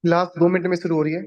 Last 2 minute में शुरू हो रही है।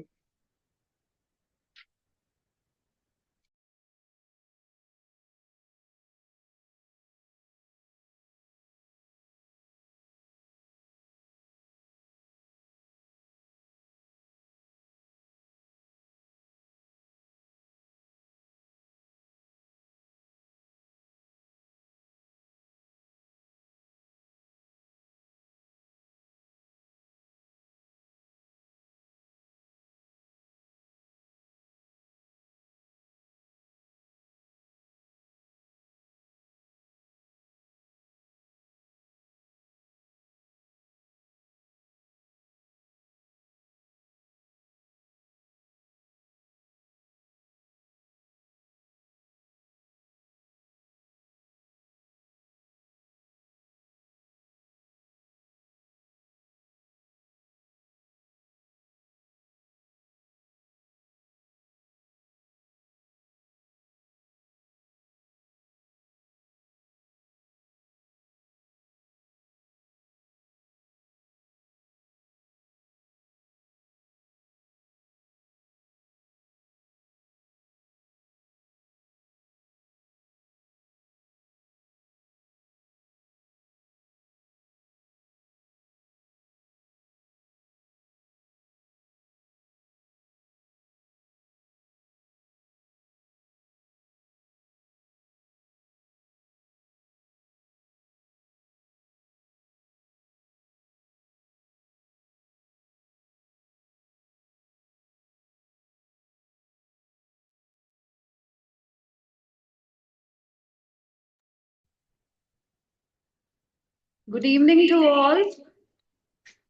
Good evening to all.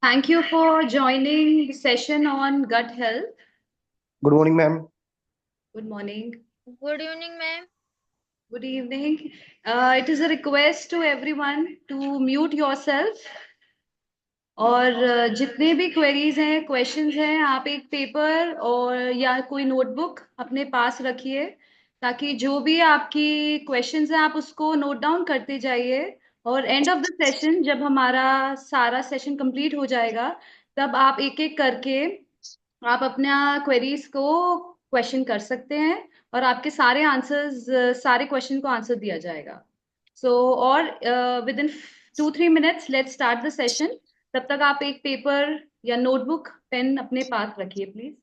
Thank you for joining the session on gut health. Good morning ma'am. Good morning. Good evening, ma'am. Good evening. It is a request to everyone to mute yourself. और जितने भी queries हैं, questions हैं, आप एक paper और या कोई नोटबुक अपने पास रखिए ताकि जो भी आपकी क्वेश्चंस हैं आप उसको नोट डाउन करते जाइए और एंड ऑफ द सेशन जब हमारा सारा सेशन कंप्लीट हो जाएगा तब आप एक एक करके आप अपना क्वेरीज को क्वेश्चन कर सकते हैं और आपके सारे आंसर्स सारे क्वेश्चन को आंसर दिया जाएगा। सो और with in 2-3 minutes let's start the session. तब तक आप एक पेपर या नोटबुक पेन अपने पास रखिए please.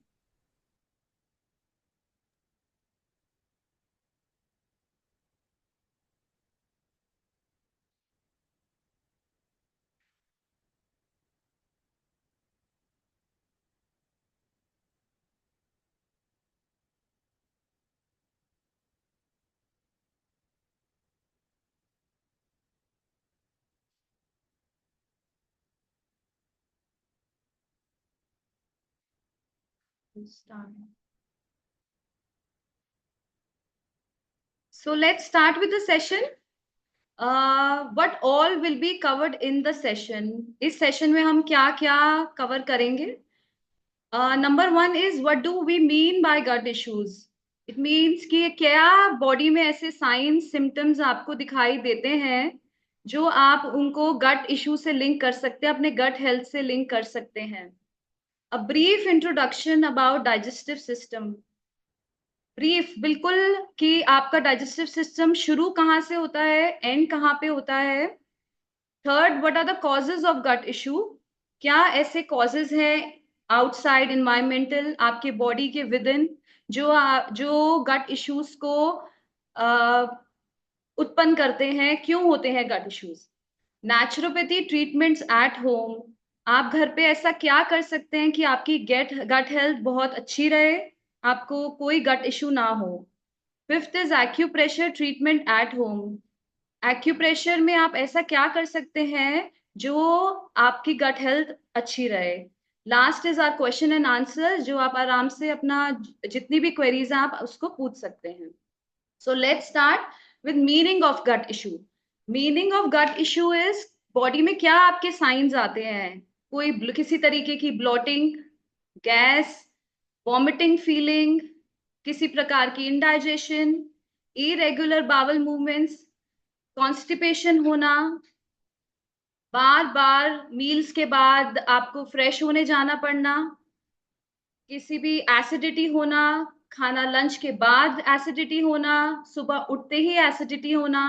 So let's start with the session. what all will be covered in the session. इस सेशन में हम क्या क्या कवर करेंगे? Number one is what do we mean by gut issues. It means कि क्या बॉडी में ऐसे साइंस सिम्टम्स आपको दिखाई देते हैं जो आप उनको गट इश्यू से लिंक कर सकते हैं, अपने गट हेल्थ से लिंक कर सकते हैं. A brief introduction about digestive system. Brief बिल्कुल, कि आपका डाइजेस्टिव सिस्टम शुरू कहाँ से होता है, एंड कहाँ पे होता है. Third, what are the causes of gut issue. क्या ऐसे कॉजेज हैं आउटसाइड इन्वायरमेंटल, आपके बॉडी के विद इन, जो गट इश्यूज को उत्पन्न करते हैं, क्यों होते हैं gut issues. Naturopathy treatments at home. आप घर पे ऐसा क्या कर सकते हैं कि आपकी गट हेल्थ बहुत अच्छी रहे, आपको कोई गट इशू ना हो. Fifth is acupressure treatment at home. Acupressure में आप ऐसा क्या कर सकते हैं जो आपकी गट हेल्थ अच्छी रहे. Last is our question and answer, जो आप आराम से अपना जितनी भी क्वेरीज हैं आप उसको पूछ सकते हैं. So let's start with meaning of gut issue. Meaning of gut issue is body में क्या आपके साइंस आते हैं. कोई किसी तरीके की ब्लॉटिंग, गैस, वॉमिटिंग फीलिंग, किसी प्रकार की indigestion, irregular bowel movements, constipation होना, बार बार मील्स के बाद आपको फ्रेश होने जाना पड़ना, किसी भी एसिडिटी होना, खाना लंच के बाद एसिडिटी होना, सुबह उठते ही एसिडिटी होना,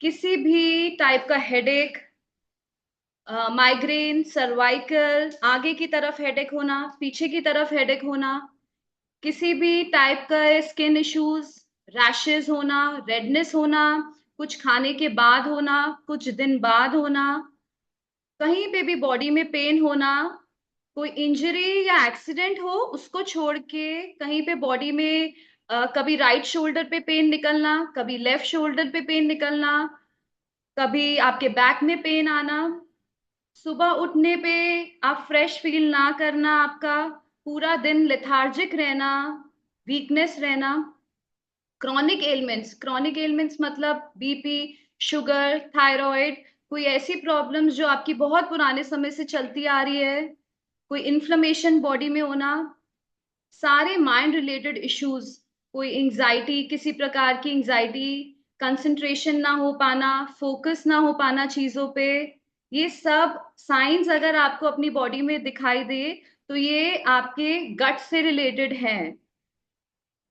किसी भी टाइप का हेडेक, माइग्रेन, सर्वाइकल, आगे की तरफ हेडेक होना, पीछे की तरफ हेडेक होना, किसी भी टाइप का स्किन इश्यूज, रैशेस होना, रेडनेस होना, कुछ खाने के बाद होना, कुछ दिन बाद होना, कहीं पे भी बॉडी में पेन होना, कोई इंजरी या एक्सीडेंट हो उसको छोड़ के कहीं पे बॉडी में कभी राइट शोल्डर पे पेन निकलना, कभी लेफ्ट शोल्डर पे पेन निकलना, कभी आपके बैक में पेन आना, सुबह उठने पे आप फ्रेश फील ना करना, आपका पूरा दिन लेथार्जिक रहना, वीकनेस रहना. क्रॉनिक एलिमेंट्स मतलब बीपी, शुगर, थायराइड, कोई ऐसी प्रॉब्लम्स जो आपकी बहुत पुराने समय से चलती आ रही है, कोई इन्फ्लेमेशन बॉडी में होना, सारे माइंड रिलेटेड इश्यूज, कोई एंजाइटी, किसी प्रकार की एंजाइटी, कंसंट्रेशन ना हो पाना, फोकस ना हो पाना चीजों पे, ये सब साइंस अगर आपको अपनी बॉडी में दिखाई दे तो ये आपके गट से रिलेटेड हैं.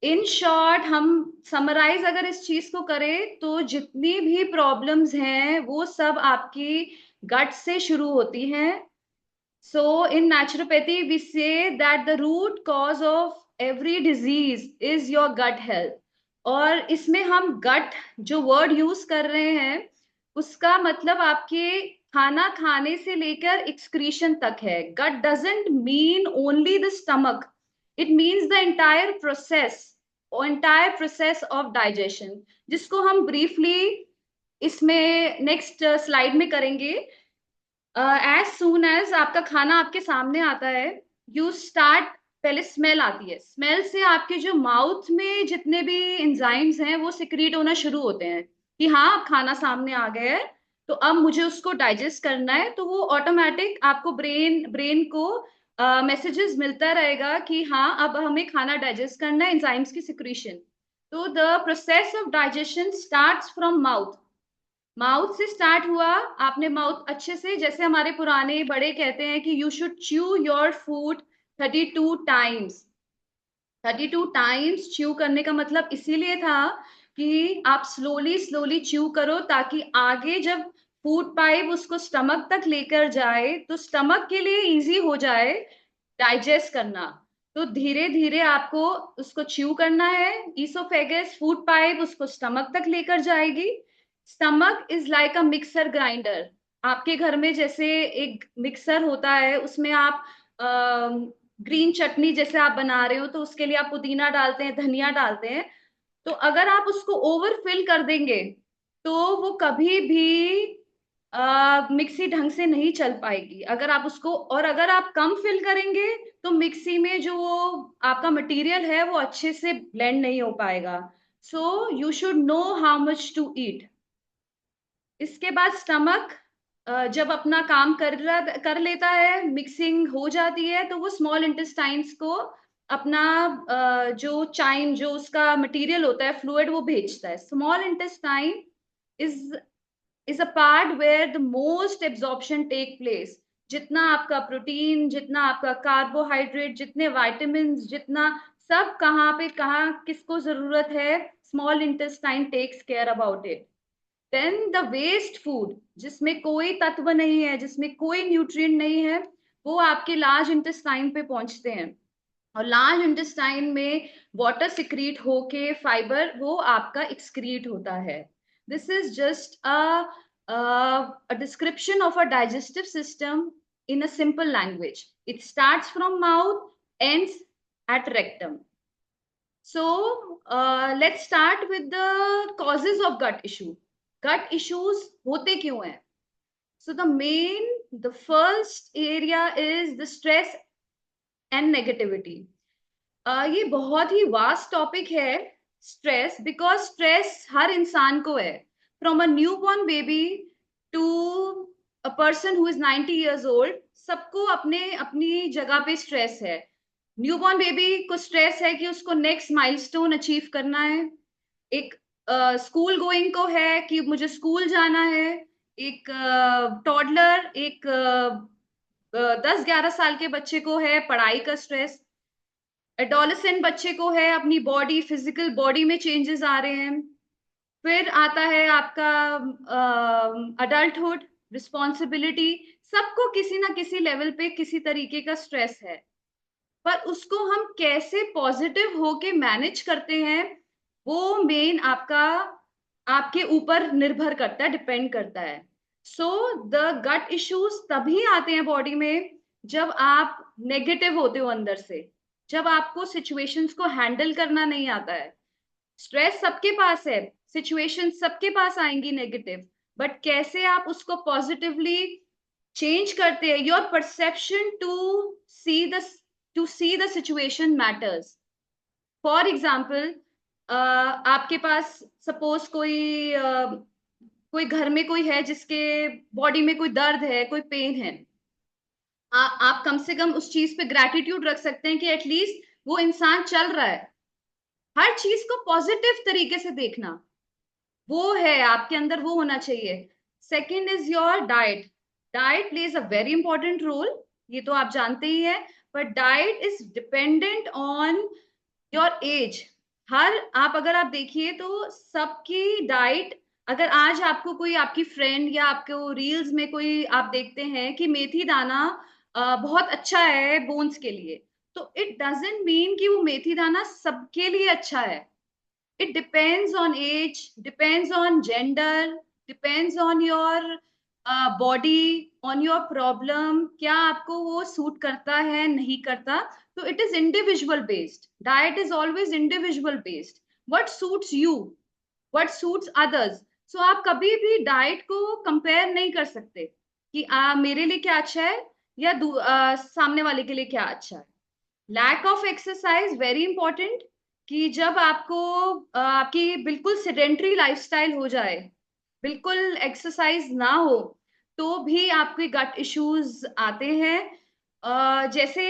इन शॉर्ट हम समराइज अगर इस चीज को करें तो जितनी भी प्रॉब्लम्स हैं वो सब आपकी गट से शुरू होती हैं. So in naturopathy, we say that the root cause of every disease is your gut health. और इसमें हम गट जो वर्ड यूज कर रहे हैं उसका मतलब आपके खाना खाने से लेकर एक्सक्रीशन तक है. Gut doesn't mean only the stomach, it means the entire process of digestion, जिसको हम ब्रीफली इसमें नेक्स्ट स्लाइड में करेंगे. एज सून एज आपका खाना आपके सामने आता है, यू स्टार्ट, पहले स्मेल आती है, स्मेल से आपके जो माउथ में जितने भी एंजाइम्स हैं वो सिक्रीट होना शुरू होते हैं कि हाँ अब खाना सामने आ गया है तो अब मुझे उसको डाइजेस्ट करना है. तो वो ऑटोमेटिक आपको ब्रेन को मैसेजेस मिलता रहेगा कि हाँ अब हमें खाना डाइजेस्ट करना है, एंजाइम्स की सिक्रीशन. तो the process of digestion starts from mouth. Mouth से स्टार्ट हुआ, आपने माउथ अच्छे से, जैसे हमारे पुराने बड़े कहते हैं कि you should chew your food 32 times. 32 times chew करने का मतलब इसीलिए था कि आप स्लोली स्लोली च्यू करो ताकि आगे जब फूड पाइप उसको स्टमक तक लेकर जाए तो स्टमक के लिए इजी हो जाए डाइजेस्ट करना. तो धीरे धीरे आपको उसको च्यू करना है. ईसोफेगस, फूड पाइप उसको स्टमक तक लेकर जाएगी. Stomach is like a mixer grinder. आपके घर में जैसे एक मिक्सर होता है उसमें आप ग्रीन चटनी जैसे आप बना रहे हो तो उसके लिए आप पुदीना डालते हैं, धनिया डालते हैं. तो अगर आप उसको ओवरफिल कर देंगे तो वो कभी भी मिक्सी ढंग से नहीं चल पाएगी. अगर आप उसको, और अगर आप कम फिल करेंगे तो मिक्सी में जो आपका मटेरियल है वो अच्छे से ब्लेंड नहीं हो पाएगा. So you should know how much to eat. इसके बाद स्टमक जब अपना काम कर लेता है, मिक्सिंग हो जाती है, तो वो स्मॉल इंटेस्टाइन्स को अपना जो चाइम, जो उसका मटेरियल होता है, फ्लूइड, वो भेजता है। Small intestine is is a part where the most absorption take place. जितना आपका प्रोटीन, जितना आपका कार्बोहाइड्रेट, जितने वाइटामिन, जितना सब कहाँ पे कहाँ किसको जरूरत है, small intestine takes care about it. Then the waste food, जिसमें कोई तत्व नहीं है, जिसमें कोई न्यूट्रिएंट नहीं है, वो आपके लार्ज इंटेस्टाइन पे पहुंचते हैं। और लार्ज इंटेस्टाइन में वाटर सिक्रीट होके फाइबर वो आपका एक्सक्रीट होता है। This is just a description of a digestive system in a simple language. It starts from mouth, ends at rectum. So let's start with the causes of gut issue. Gut issues होते क्यों हैं? So the first area is the stress and negativity. ये बहुत ही vast topic है, stress, because stress हर इंसान को है, from a newborn baby to a person who is 90 years old। सबको अपने अपनी जगह पे स्ट्रेस है। न्यू बॉर्न बेबी को स्ट्रेस है कि उसको नेक्स्ट माइलस्टोन अचीव करना है। एक स्कूल गोइंग को है कि मुझे स्कूल जाना है। एक टॉडलर, एक 10-11 साल के बच्चे को है पढ़ाई का स्ट्रेस। एडोलेसेंट बच्चे को है अपनी बॉडी, फिजिकल बॉडी में चेंजेस आ रहे हैं। फिर आता है आपका अडल्टहुड, रिस्पॉन्सिबिलिटी। सबको किसी ना किसी लेवल पे किसी तरीके का स्ट्रेस है, पर उसको हम कैसे पॉजिटिव होके मैनेज करते हैं, वो मेन आपका आपके ऊपर निर्भर करता है, डिपेंड करता है। सो द गट इश्यूज तभी आते हैं बॉडी में जब आप नेगेटिव होते हो अंदर से, जब आपको सिचुएशंस को हैंडल करना नहीं आता है। स्ट्रेस सबके पास है, सिचुएशन सबके पास आएंगी नेगेटिव, बट कैसे आप उसको पॉजिटिवली चेंज करते हैं। Your perception see the two see the situation matters. For example, आपके पास सपोज कोई घर में कोई है जिसके बॉडी में कोई दर्द है, कोई पेन है। आप कम से कम उस चीज पे ग्रैटिट्यूड रख सकते हैं कि एटलीस्ट वो इंसान चल रहा है। हर चीज को पॉजिटिव तरीके से देखना, वो है आपके अंदर, वो होना चाहिए। Second is your diet. Diet plays a very important role, ये तो आप जानते ही है, but diet is dependent on your age. हर आप अगर आप देखिए तो सबकी डाइट, अगर आज आपको कोई आपकी फ्रेंड या आपको रील्स में कोई आप देखते हैं कि मेथी दाना बहुत अच्छा है बोन्स के लिए, तो इट डजेंट मीन कि वो मेथी दाना सबके लिए अच्छा है। It depends on age, depends on gender, depends on your body, on your problem, क्या आपको वो सूट करता है नहीं करता। तो it is individual based. Diet is always individual based. What suits you, what suits others. So आप कभी भी डाइट को कंपेयर नहीं कर सकते कि मेरे लिए क्या अच्छा है या सामने वाले के लिए क्या अच्छा है। Lack of exercise very important, कि जब आपको आपकी बिल्कुल सेडेंट्री लाइफस्टाइल हो जाए, बिल्कुल एक्सरसाइज ना हो, तो भी आपके गट इश्यूज आते हैं। जैसे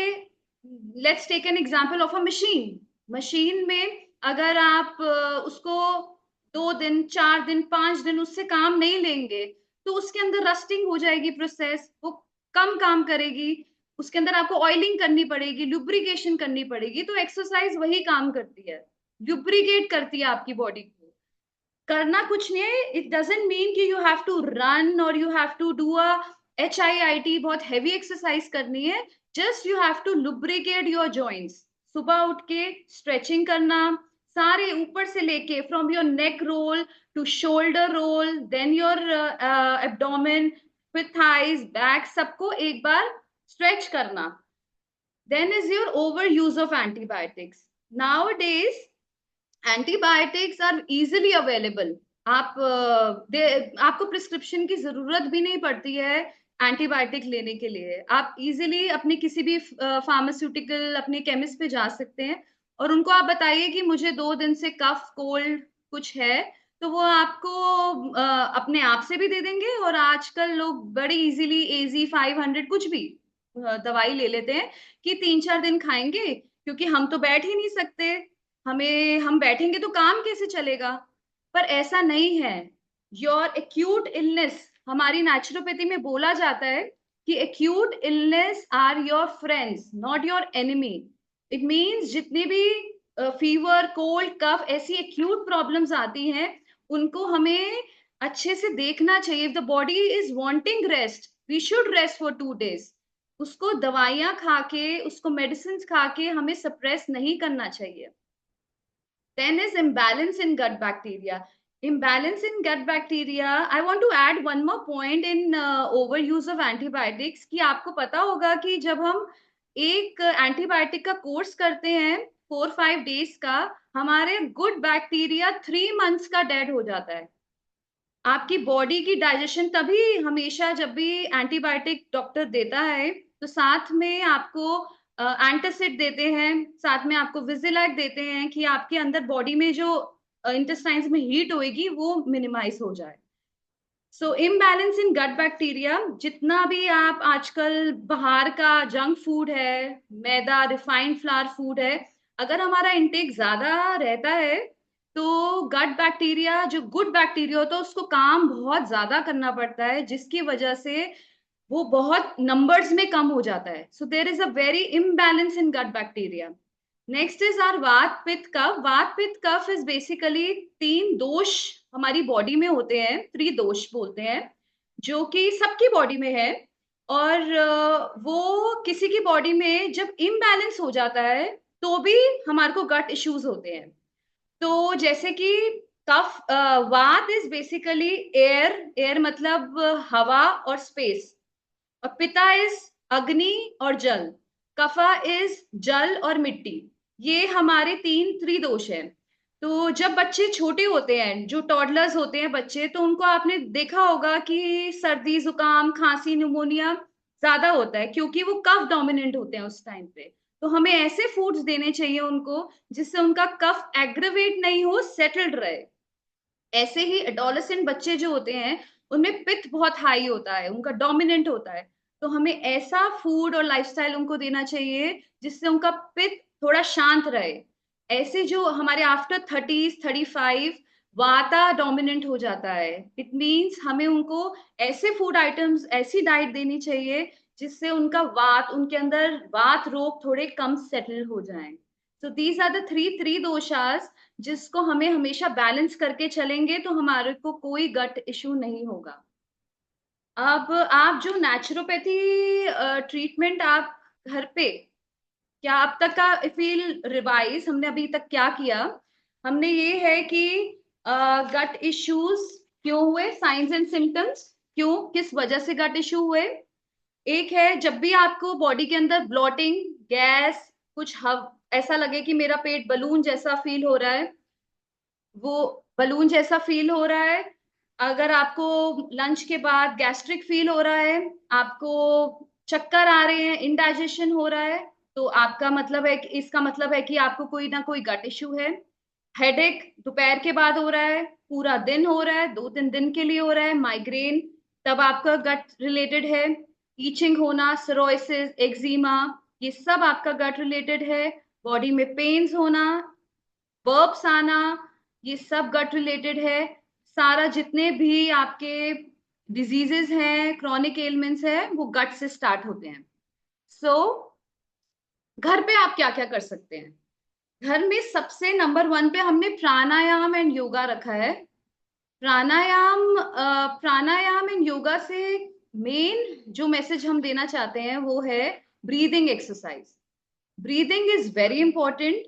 let's take an example of a machine. Machine में अगर आप उसको 2 दिन, 4 दिन, 5 दिन उससे काम नहीं लेंगे, तो उसके अंदर रस्टिंग हो जाएगी, प्रोसेस वो कम काम करेगी, उसके अंदर आपको ऑयलिंग करनी पड़ेगी, लुब्रिकेशन करनी पड़ेगी। तो एक्सरसाइज वही काम करती है, लुब्रिकेट करती है आपकी बॉडी को। करना कुछ नहीं है, इट डजेंट मीन कि यू हैव टू रन और you have to do a HIIT, बहुत हैवी एक्सरसाइज करनी है। Just you have to lubricate your joints. सुबह उठ के स्ट्रेचिंग करना, सारे ऊपर से लेके from your neck roll to shoulder roll, then your abdomen, फिर थाइज, बैक, सबको एक बार स्ट्रेच करना। Then is your overuse of antibiotics. Now antibiotics are easily available. आपको प्रिस्क्रिप्शन की जरूरत भी नहीं पड़ती है एंटीबायोटिक लेने के लिए। आप इजिली अपने किसी भी फार्मास्यूटिकल अपने केमिस्ट पे जा सकते हैं और उनको आप बताइए कि मुझे 2 दिन से कफ कोल्ड कुछ है, तो वो आपको अपने आप से भी दे देंगे, और आजकल लोग बड़ी इजीली AZ 500 कुछ भी दवाई ले लेते हैं कि 3-4 दिन खाएंगे, क्योंकि हम तो बैठ ही नहीं सकते, हम बैठेंगे तो काम कैसे चलेगा। पर ऐसा नहीं है। योर एक्यूट इलनेस, हमारी नेचुरोपैथी में बोला जाता है कि acute illness are your friends not your enemy. It means जितनी भी फीवर, कोल्ड, कफ, ऐसी एक्यूट प्रॉब्लम्स आती हैं, उनको हमें अच्छे से देखना चाहिए। If the body is wanting rest, we should rest for 2 days। उसको दवाइयां खा के, उसको मेडिसिन खा के हमें सप्रेस नहीं करना चाहिए। Then is imbalance in gut bacteria. Imbalance in gut bacteria. I want to add one more point in overuse of antibiotics, कि आपको पता होगा कि जब हम एक एंटीबायोटिक का कोर्स करते हैं 4-5 days का, हमारे गुड बैक्टीरिया 3 months का डेड हो जाता है। आपकी बॉडी की डाइजेशन, तभी हमेशा जब भी एंटीबायोटिक डॉक्टर देता है तो साथ में आपको एंटासिड देते हैं, साथ में आपको विजिलैक देते हैं कि आपके अंदर बॉडी में जो इंटेस्टाइन्स में हीट होएगी वो मिनिमाइज हो जाए। सो इम्बैलेंस इन गट बैक्टीरिया, जितना भी आप आजकल बाहर का जंक फूड है, मैदा, रिफाइंड फ्लावर फूड है, अगर हमारा इंटेक ज्यादा रहता है तो गट बैक्टीरिया, जो गुड बैक्टीरिया होता है, उसको काम बहुत ज्यादा करना पड़ता है, जिसकी वजह से वो बहुत नंबर्स में कम हो जाता है। So there is a very imbalance in gut bacteria. Next is our vata pitta कफ। वात पित्त कफ इज बेसिकली 3 दोष हमारी बॉडी में होते हैं, त्रिदोष बोलते हैं, जो कि सबकी बॉडी में है। और वो किसी की बॉडी में जब इम्बैलेंस हो जाता है तो भी हमारे को गट इश्यूज होते हैं। तो जैसे कि कफ, वात इज बेसिकली एयर, एयर मतलब हवा और स्पेस, और पिता इज अग्नि और जल, कफा इज जल और मिट्टी। ये हमारे 3 त्रिदोष हैं। तो जब बच्चे छोटे होते हैं, जो टॉडलर्स होते हैं बच्चे, तो उनको आपने देखा होगा कि सर्दी, जुकाम, खांसी, निमोनिया ज्यादा होता है, क्योंकि वो कफ डोमिनेंट होते हैं उस टाइम पे। तो हमें ऐसे फूड्स देने चाहिए उनको जिससे उनका कफ एग्रेवेट नहीं हो, सेटल्ड रहे। ऐसे ही एडोलेसेंट बच्चे जो होते हैं, उनमें पित्त बहुत हाई होता है, उनका डोमिनेंट होता है। तो हमें ऐसा फूड और लाइफस्टाइल उनको देना चाहिए जिससे उनका पित्त थोड़ा शांत रहे। ऐसे जो हमारे आफ्टर 30s 35 वाता डोमिनेंट हो जाता है, इट मीन्स हमें उनको ऐसे फूड आइटम्स, ऐसी डाइट देनी चाहिए जिससे उनका वात, उनके अंदर वात रोग थोड़े कम सेटल हो जाएं। सो दीज आर द 3 त्रिदोषास जिसको हमें हमेशा बैलेंस करके चलेंगे तो हमारे को कोई गट इशू नहीं होगा। अब आप जो नेचुरोपैथी ट्रीटमेंट आप घर पे, क्या अब तक का फील रिवाइज हमने अभी तक क्या किया, हमने ये है कि गट इश्यूज क्यों हुए, साइंस एंड सिम्टम्स, क्यों, किस वजह से गट इश्यू हुए। एक है जब भी आपको बॉडी के अंदर ब्लॉटिंग, गैस, कुछ ऐसा लगे कि मेरा पेट बलून जैसा फील हो रहा है, वो बलून जैसा फील हो रहा है। अगर आपको लंच के बाद गैस्ट्रिक फील हो रहा है, आपको चक्कर आ रहे हैं, इंडाइजेशन हो रहा है, तो आपका मतलब है कि, इसका मतलब है कि आपको कोई ना कोई गट इश्यू है। हेडेक दोपहर के बाद हो रहा है, पूरा दिन हो रहा है, 2-3 दिन के लिए हो रहा है, माइग्रेन, तब आपका गट रिलेटेड है। ईचिंग होना, सिरोसिस, एक्जिमा, ये सब आपका गट रिलेटेड है। बॉडी में पेन्स होना, बर्प्स आना, ये सब गट रिलेटेड है। सारा जितने भी आपके डिजीजेस हैं, क्रॉनिक एलिमेंट्स है, वो गट से स्टार्ट होते हैं। सो घर पे आप क्या क्या कर सकते हैं। घर में सबसे नंबर 1 पे हमने प्राणायाम एंड योगा रखा है। प्राणायाम एंड योगा से मेन जो मैसेज हम देना चाहते हैं वो है breathing exercise. Breathing is very important.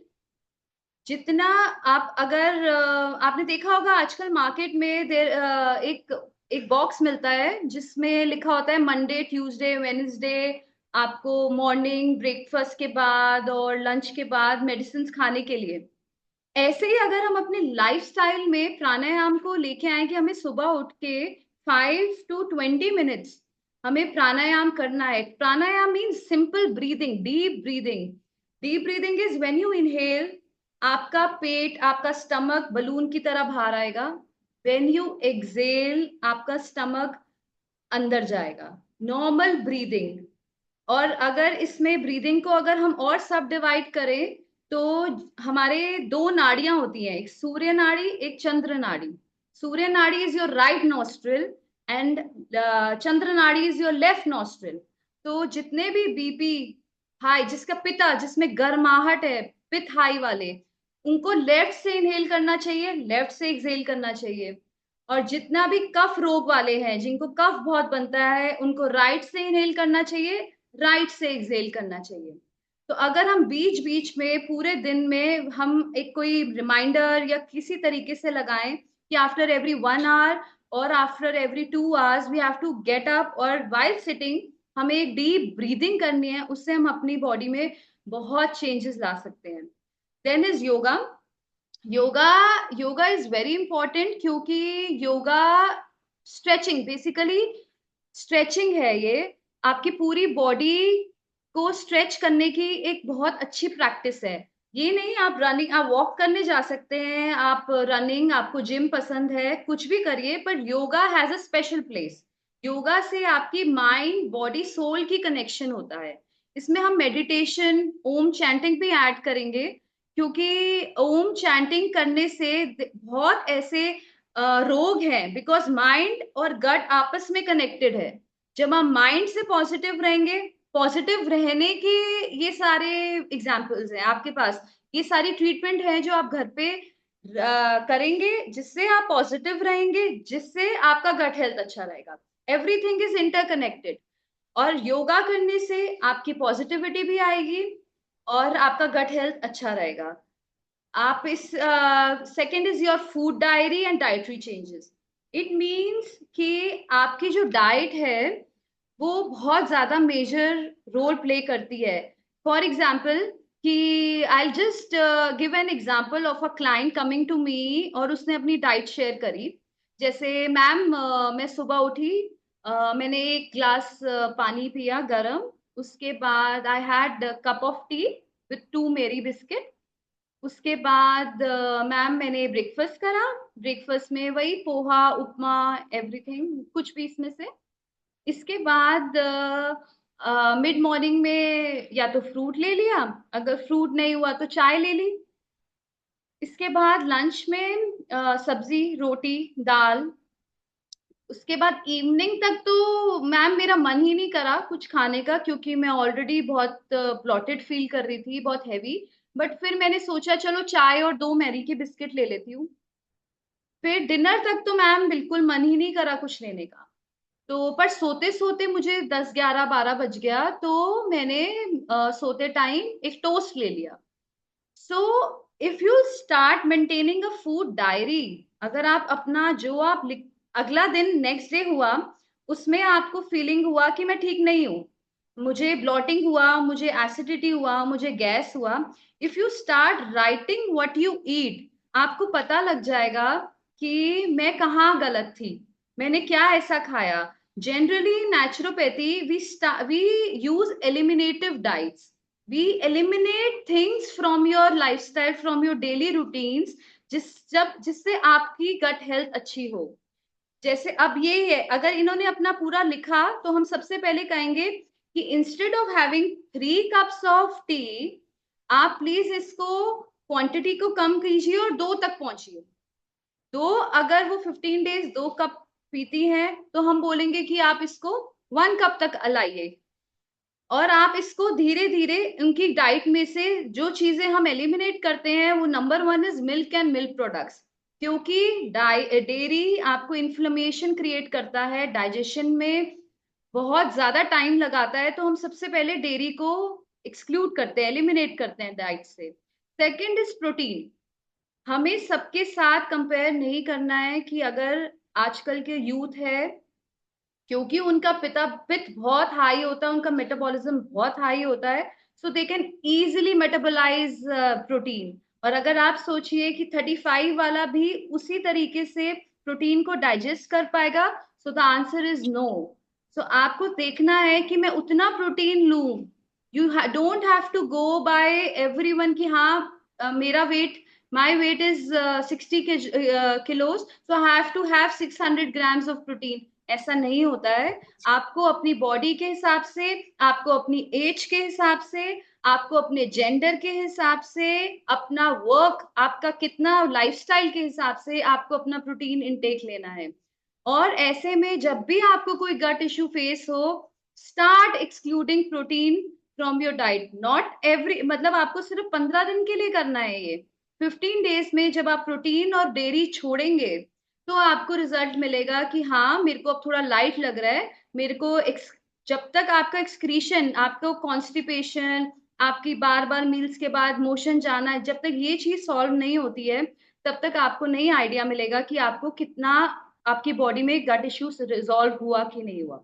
जितना आप, अगर आपने देखा होगा आजकल मार्केट में एक एक बॉक्स मिलता है जिसमें लिखा होता है मंडे, ट्यूसडे, वेडनेसडे, आपको मॉर्निंग ब्रेकफास्ट के बाद और लंच के बाद मेडिसिन खाने के लिए। ऐसे ही अगर हम अपने लाइफस्टाइल में प्राणायाम को लेके आए कि हमें सुबह उठ के 5 to 20 minutes हमें प्राणायाम करना है। Pranayama means simple breathing, deep breathing. Deep breathing is when you inhale, आपका पेट, आपका स्टमक बलून की तरह बाहर आएगा। व्हेन यू एक्सेल आपका स्टमक अंदर जाएगा। Normal breathing. और अगर इसमें ब्रीदिंग को अगर हम और सब डिवाइड करें तो हमारे दो नाड़ियां होती हैं, एक सूर्य नाड़ी एक चंद्र nadi. Surya nadi is your right nostril and chandra nadi is your left nostril. तो जितने भी बीपी हाई, जिसका पिता जिसमें गर्माहट है, पित हाई वाले, उनको लेफ्ट से इनहेल करना चाहिए, लेफ्ट से एक्सेल करना चाहिए। और जितना भी कफ रोग वाले हैं, जिनको कफ बहुत बनता है, उनको राइट से इनहेल करना चाहिए, राइट से एक्सेल करना चाहिए। तो अगर हम बीच बीच में पूरे दिन में हम एक कोई रिमाइंडर या किसी तरीके से लगाएं कि आफ्टर एवरी 1 आवर और after every 2 hours we have to get up, और वाइल सिटिंग हमें एक डीप ब्रीदिंग करनी है, उससे हम अपनी बॉडी में बहुत चेंजेस ला सकते हैं। Then is yoga. Yoga yoga is very important, क्योंकि योगा स्ट्रेचिंग, बेसिकली स्ट्रेचिंग है ये। आपकी पूरी बॉडी को स्ट्रेच करने की एक बहुत अच्छी प्रैक्टिस है। ये नहीं आप रनिंग, आप वॉक करने जा सकते हैं, आप रनिंग, आपको जिम पसंद है, कुछ भी करिए, पर yoga has a special place. Yoga से आपकी माइंड बॉडी सोल की कनेक्शन होता है। इसमें हम मेडिटेशन, ओम चैंटिंग भी ऐड करेंगे, क्योंकि ओम चैंटिंग करने से बहुत ऐसे रोग हैं, बिकॉज माइंड और गट आपस में कनेक्टेड है। जब हम माइंड से पॉजिटिव रहेंगे, पॉजिटिव रहने के ये सारे एग्जाम्पल्स हैं आपके पास, ये सारी ट्रीटमेंट है जो आप घर पे करेंगे, जिससे आप पॉजिटिव रहेंगे, जिससे आपका गट हेल्थ अच्छा रहेगा। Everything is interconnected. और योगा करने से आपकी पॉजिटिविटी भी आएगी और आपका गट हेल्थ अच्छा रहेगा। आप इस second is your food diary and dietary changes. It means कि आपकी जो डाइट है वो बहुत ज्यादा मेजर रोल प्ले करती है। फॉर एग्जाम्पल कि I just give an example of a client coming to me, और उसने अपनी डाइट शेयर करी। जैसे मैम, मैं सुबह उठी, मैंने एक ग्लास पानी पिया गरम, उसके बाद I had cup of T with 2 मेरी बिस्किट। उसके बाद मैम मैंने ब्रेकफास्ट करा। ब्रेकफास्ट में वही पोहा उपमा एवरीथिंग, कुछ भी इसमें से। इसके बाद मिड मॉर्निंग में या तो फ्रूट ले लिया, अगर फ्रूट नहीं हुआ तो चाय ले ली। इसके बाद लंच में सब्जी रोटी दाल। उसके बाद इवनिंग तक तो मैम मेरा मन ही नहीं करा कुछ खाने का, क्योंकि मैं ऑलरेडी बहुत ब्लॉटेड फील कर रही थी, बहुत हैवी। बट फिर मैंने सोचा चलो चाय और 2 मैरी के बिस्किट ले लेती हूँ। फिर डिनर तक तो मैम बिल्कुल मन ही नहीं करा कुछ लेने का। तो पर सोते सोते मुझे 10 11 12 बज गया, तो मैंने सोते टाइम एक टोस्ट ले लिया। So if you start maintaining a food diary, अगर आप अपना जो आप लिख, अगला दिन नेक्स्ट डे हुआ, उसमें आपको फीलिंग हुआ कि मैं ठीक नहीं हूँ, मुझे ब्लॉटिंग हुआ, मुझे एसिडिटी हुआ, मुझे गैस हुआ, if you start writing what you eat, आपको पता लग जाएगा कि मैं कहाँ गलत थी, मैंने क्या ऐसा खाया। Generally naturopathy we use eliminative diets. we eliminate things from your lifestyle, from your daily routines, जिससे आपकी गट हेल्थ अच्छी हो। जैसे अब ये है, अगर इन्होंने अपना पूरा लिखा तो हम सबसे पहले कहेंगे कि instead of having 3 cups of T, आप प्लीज इसको क्वांटिटी को कम कीजिए और 2 तक पहुंचिए। दो, अगर वो 15 डेज 2 कप पीती हैं तो हम बोलेंगे कि आप इसको 1 कप तक लाइए। और आप इसको धीरे धीरे उनकी डाइट में से जो चीजें हम एलिमिनेट करते हैं, वो number 1 is milk and milk products. क्योंकि डेयरी आपको इन्फ्लेमेशन क्रिएट करता है, डाइजेशन में बहुत ज्यादा टाइम लगाता है, तो हम सबसे पहले डेयरी को एक्सक्लूड करते हैं, एलिमिनेट करते हैं डाइट से। Second is protein. हमें सबके साथ कंपेयर नहीं करना है कि अगर आजकल के यूथ है, क्योंकि उनका पित्त बहुत हाई होता है, उनका मेटाबॉलिज्म बहुत हाई होता है, so they can easily metabolise protein. और अगर आप सोचिए कि 35 वाला भी उसी तरीके से प्रोटीन को डाइजेस्ट कर पाएगा, so the answer is no. So आपको देखना है कि मैं उतना प्रोटीन लूं। You don't have to go by everyone कि हाँ मेरा weight My weight is 60 kilos, so I have to have 600 grams of protein. ऐसा नहीं होता है। आपको अपनी बॉडी के हिसाब से, आपको अपनी एज के हिसाब से, आपको अपने जेंडर के हिसाब से, अपना वर्क, आपका कितना लाइफस्टाइल के हिसाब से आपको अपना प्रोटीन इनटेक लेना है। और ऐसे में जब भी आपको कोई गट इश्यू फेस हो, start excluding protein from your diet. Not every, मतलब आपको सिर्फ 15 दिन के लिए करना है ये। 15 डेज में जब आप प्रोटीन और डेयरी छोड़ेंगे तो आपको रिजल्ट मिलेगा कि हाँ, मेरे को अब थोड़ा लाइट लग रहा है। मेरे को जब तक आपका एक्सक्रीशन, आपको कॉन्स्टिपेशन, आपकी बार बार मील्स के बाद मोशन जाना है, जब तक ये चीज सॉल्व नहीं होती है, तब तक आपको नहीं आइडिया मिलेगा कि आपको कितना, आपकी बॉडी में गट इश्यूज रिजॉल्व हुआ कि नहीं हुआ।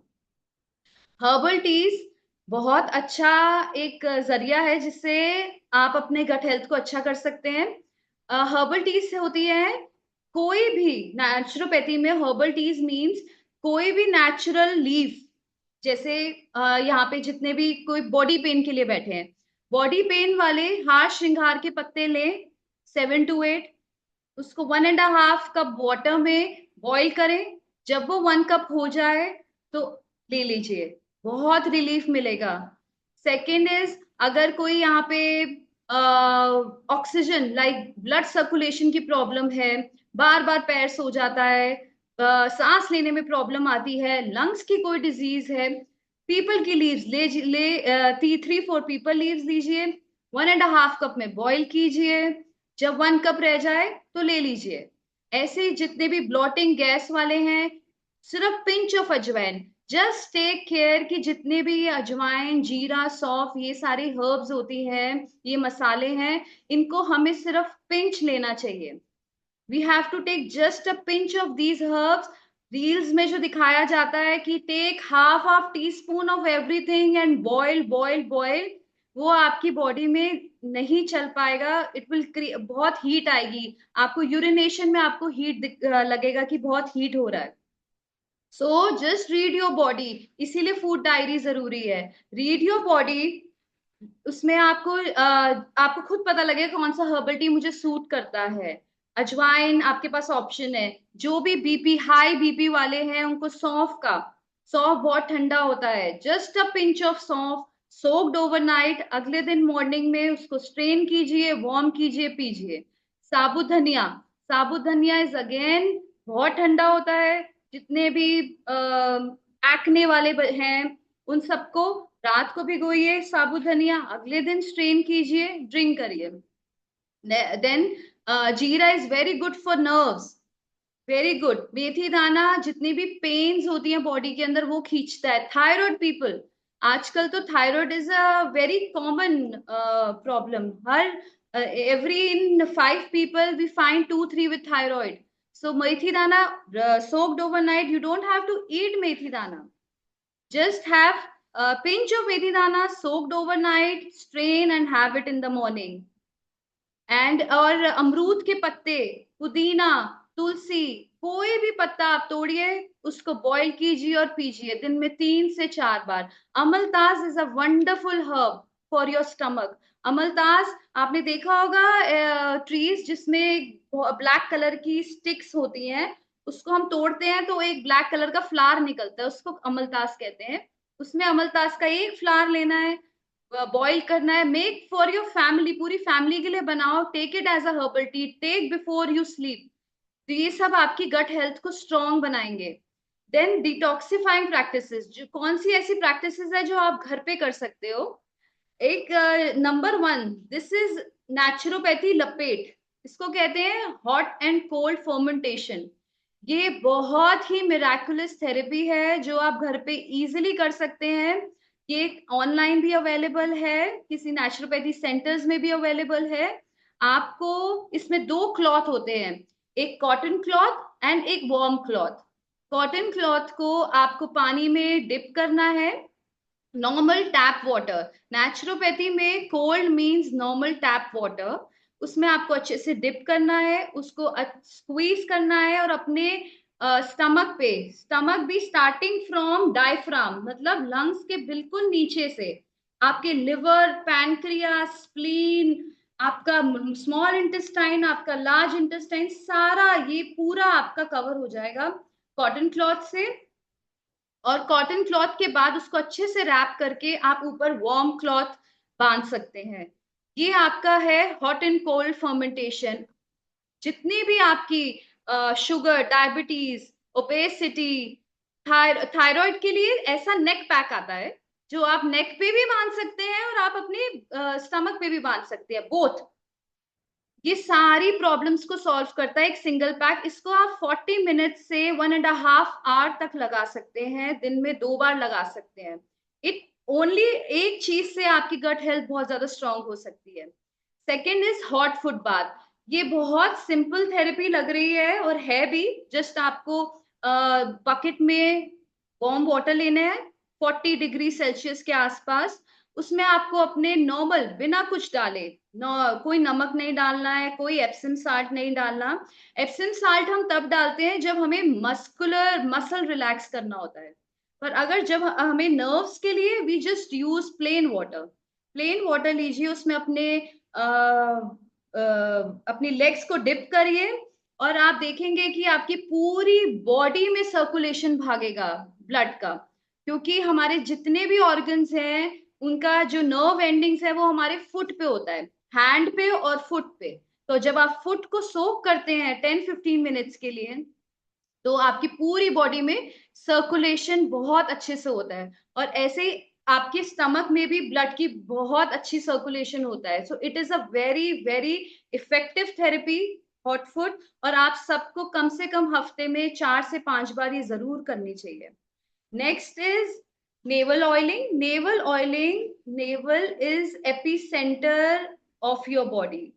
हर्बल टीज बहुत अच्छा एक जरिया है जिससे आप अपने गट हेल्थ को अच्छा कर सकते हैं। हर्बल टीज से होती है, कोई भी नेचुरोपैथी में हर्बल टीज मींस कोई भी नेचुरल लीफ। जैसे यहाँ पे जितने भी कोई बॉडी पेन के लिए बैठे हैं, बॉडी पेन वाले हार श्रृंगार के पत्ते लें, 7 to 8, उसको 1.5 कप वाटर में बॉईल करें। जब वो 1 कप हो जाए तो ले लीजिए, बहुत रिलीफ मिलेगा। सेकेंड इज, अगर कोई यहाँ पे ऑक्सीजन लाइक ब्लड सर्कुलेशन की प्रॉब्लम है, बार बार पैर सो जाता है, सांस लेने में प्रॉब्लम आती है, लंग्स की कोई डिजीज है, पीपल की लीव्स ले 3-4 पीपल लीव्स लीजिए, 1.5 कप में बॉईल कीजिए, जब 1 कप रह जाए तो ले लीजिए। ऐसे जितने भी ब्लॉटिंग गैस वाले हैं, सिर्फ पिंच ऑफ अजवाइन। जस्ट टेक केयर कि जितने भी ये अजवाइन, जीरा, सौंफ, ये सारी हर्ब्स होती हैं, ये मसाले हैं, इनको हमें सिर्फ पिंच लेना चाहिए। We have to take just a pinch of these herbs. Reels में जो दिखाया जाता है कि take half half teaspoon of everything and boil boil boil, वो आपकी बॉडी में नहीं चल पाएगा। इट विल बहुत हीट आएगी आपको, यूरिनेशन में आपको हीट लगेगा कि बहुत हीट हो रहा है। So just read your body, इसीलिए फूड डायरी जरूरी है। रीड योर बॉडी, उसमें आपको खुद पता लगेगा कौन सा हर्बल टी मुझे सूट करता है। अजवाइन आपके पास ऑप्शन है। जो भी बीपी, हाई बीपी वाले हैं, उनको सौंफ बहुत ठंडा होता है, जस्ट अ पिंच ऑफ सौंफ सोक्ड ओवरनाइट, अगले दिन मॉर्निंग में उसको स्ट्रेन कीजिए, वार्म कीजिए, पीजिए। साबुत धनिया, साबुत धनिया इज अगेन बहुत ठंडा होता है। जितने भी एक्ने वाले हैं, उन सबको रात को भिगोइए साबुत धनिया, अगले दिन स्ट्रेन कीजिए, ड्रिंक करिए। Then jeera is very good for nerves, very good. मेथी दाना जितनी भी पेन्स होती हैं बॉडी के अंदर वो खींचता है। थायराइड पीपल, आजकल तो thyroid is a very common problem. Her every in 5 people we find 2-3 with thyroid. So methi dana soaked overnight, you don't have to eat methi dana, just have a pinch of methi dana soaked overnight, strain and have it in the morning. And और अमरूद के पत्ते, पुदीना, तुलसी, कोई भी पत्ता आप तोड़िए, उसको बॉईल कीजिए और पीजिए दिन में 3 से 4 बार। Amaltas is a wonderful herb for your stomach. अमलतास आपने देखा होगा ट्रीज जिसमें ब्लैक कलर की स्टिक्स होती हैं, उसको हम तोड़ते हैं तो एक ब्लैक कलर का फ्लावर निकलता है, उसको अमलतास कहते हैं। उसमें अमलतास का एक फ्लावर लेना है, बॉईल करना है, मेक फॉर योर फैमिली, पूरी फैमिली के लिए बनाओ, take it as a herbal tea, take before you sleep. तो ये सब आपकी गट हेल्थ को स्ट्रॉन्ग बनाएंगे। देन डिटॉक्सिफाइंग प्रैक्टिसेस, जो कौन सी ऐसी प्रैक्टिसेस है जो आप घर पे कर सकते हो। एक नंबर 1, दिस इज नेचुरोपैथी लपेट, इसको कहते हैं हॉट एंड कोल्ड फर्मेंटेशन। ये बहुत ही मिराकुलस थेरेपी है जो आप घर पे इजीली कर सकते हैं। ये ऑनलाइन भी अवेलेबल है, किसी नेचुरोपैथी सेंटर्स में भी अवेलेबल है। आपको इसमें 2 क्लॉथ होते हैं, एक कॉटन क्लॉथ एंड एक वार्म क्लॉथ। कॉटन क्लॉथ को आपको पानी में डिप करना है, नॉर्मल टैप वाटर। नेचुरोपैथी में cold means normal tap water. उसमें आपको अच्छे से डिप करना है, उसको स्क्वीज करना है और अपने स्टमक पे, स्टमक भी स्टार्टिंग फ्रॉम डायफ्राम, मतलब लंग्स के बिल्कुल नीचे से, आपके लिवर, पैनक्रियास, स्प्लीन, आपका स्मॉल इंटेस्टाइन, आपका लार्ज इंटेस्टाइन, सारा ये पूरा आपका कवर हो जाएगा कॉटन क्लॉथ से। और कॉटन क्लॉथ के बाद उसको अच्छे से रैप करके आप ऊपर वार्म क्लॉथ बांध सकते हैं। ये आपका है हॉट एंड कोल्ड फर्मेंटेशन। जितनी भी आपकी शुगर, डायबिटीज, ओबेसिटी, थायराइड के लिए ऐसा नेक पैक आता है जो आप नेक पे भी बांध सकते हैं और आप अपने स्टमक पे भी बांध सकते हैं, बोथ। ये सारी प्रॉब्लम्स को सॉल्व करता है एक सिंगल पैक। इसको आप 40 मिनट से 1.5 आवर तक लगा सकते हैं, दिन में 2 बार लगा सकते हैं। इट ओनली एक चीज से आपकी गट हेल्थ बहुत ज्यादा स्ट्रांग हो सकती है। Second is hot foot bath. ये बहुत सिंपल थेरेपी लग रही है और है भी। जस्ट आपको बकेट में वार्म वाटर लेना है 40 डिग्री सेल्सियस के आसपास। उसमें आपको अपने नॉर्मल, बिना कुछ डाले, कोई नमक नहीं डालना है, कोई एप्सम साल्ट नहीं डालना। एप्सम साल्ट हम तब डालते हैं जब हमें मसल रिलैक्स करना होता है। पर अगर जब हमें नर्व्स के लिए, we just use plain water. Plain water लीजिए, उसमें अपनी लेग्स को डिप करिए और आप देखेंगे कि आपकी पूरी बॉडी में सर्कुलेशन भागेगा ब्लड का। क्योंकि हमारे जितने भी ऑर्गन्स हैं उनका जो नर्व एंडिंग्स है वो हमारे फुट पे होता है, हैंड पे और फुट पे। तो जब आप फुट को सोक करते हैं 10-15 मिनट्स के लिए, तो आपकी पूरी बॉडी में सर्कुलेशन बहुत अच्छे से होता है। और ऐसे ही आपके स्टमक में भी ब्लड की बहुत अच्छी सर्कुलेशन होता है। So it is a very very effective therapy, hot foot. और आप सबको कम से कम हफ्ते में 4 से 5 बार ये जरूर करनी चाहिए। Next is naval oiling. Naval is epicentre of your body.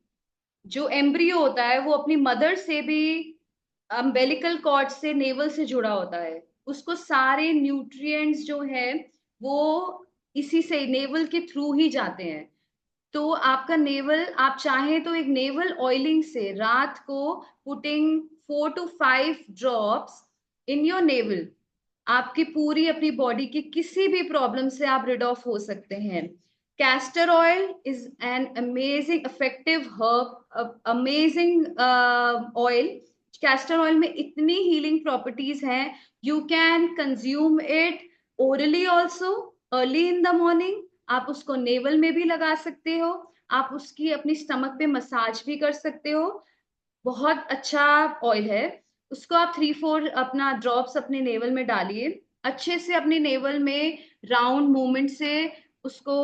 जो एम्ब्रियो होता है वो अपनी मदर से भी, अम्बेलिकल कॉर्ड से, नेवल से जुड़ा होता है। उसको सारे न्यूट्रिएंट्स जो है वो इसी से, नेवल के थ्रू ही जाते हैं। तो आपका नेवल, आप चाहें तो एक नेवल ऑयलिंग से रात को putting 4 to 5 drops in your naval, आपकी पूरी अपनी बॉडी की किसी भी प्रॉब्लम से आप रिड ऑफ हो सकते हैं। Castor oil is an amazing effective herb, amazing oil. Castor oil में इतनी हीलिंग प्रॉपर्टीज हैं। You can consume it orally also, early in the morning. आप उसको नेवल में भी लगा सकते हो, आप उसकी अपनी स्टमक पे मसाज भी कर सकते हो। बहुत अच्छा ऑयल है। उसको आप 3-4 अपना ड्रॉप्स अपने नेवल में डालिए, अच्छे से अपने नेवल में राउंड मूवमेंट से उसको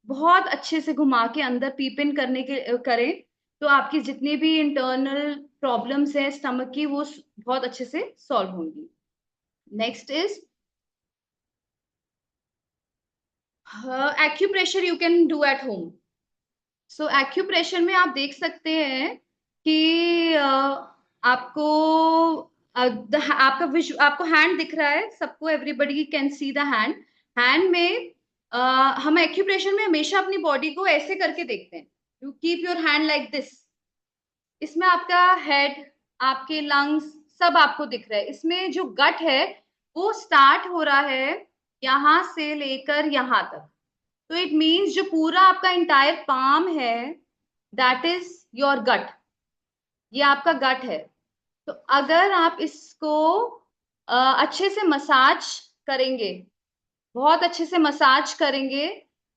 बहुत अच्छे से घुमा के अंदर पीप इन करने के करें। तो आपकी जितनी भी इंटरनल प्रॉब्लम्स है स्टमक की, वो बहुत अच्छे से सॉल्व होंगी। Next is acupressure you can do at home. So acupressure में आप देख सकते हैं कि आपको आपको हैंड दिख रहा है सबको, everybody can see the hand. Hand में हम एक्यूप्रेशर में हमेशा अपनी बॉडी को ऐसे करके देखते हैं। You keep your hand like this. इसमें आपका हेड, आपके लंग्स सब आपको दिख रहा है। इसमें जो गट है वो स्टार्ट हो रहा है यहां से लेकर यहां तक। तो इट मीन्स जो पूरा आपका इंटायर पाम है, दैट इज योर गट। ये आपका गट है। तो अगर आप इसको अच्छे से मसाज करेंगे, बहुत अच्छे से मसाज करेंगे,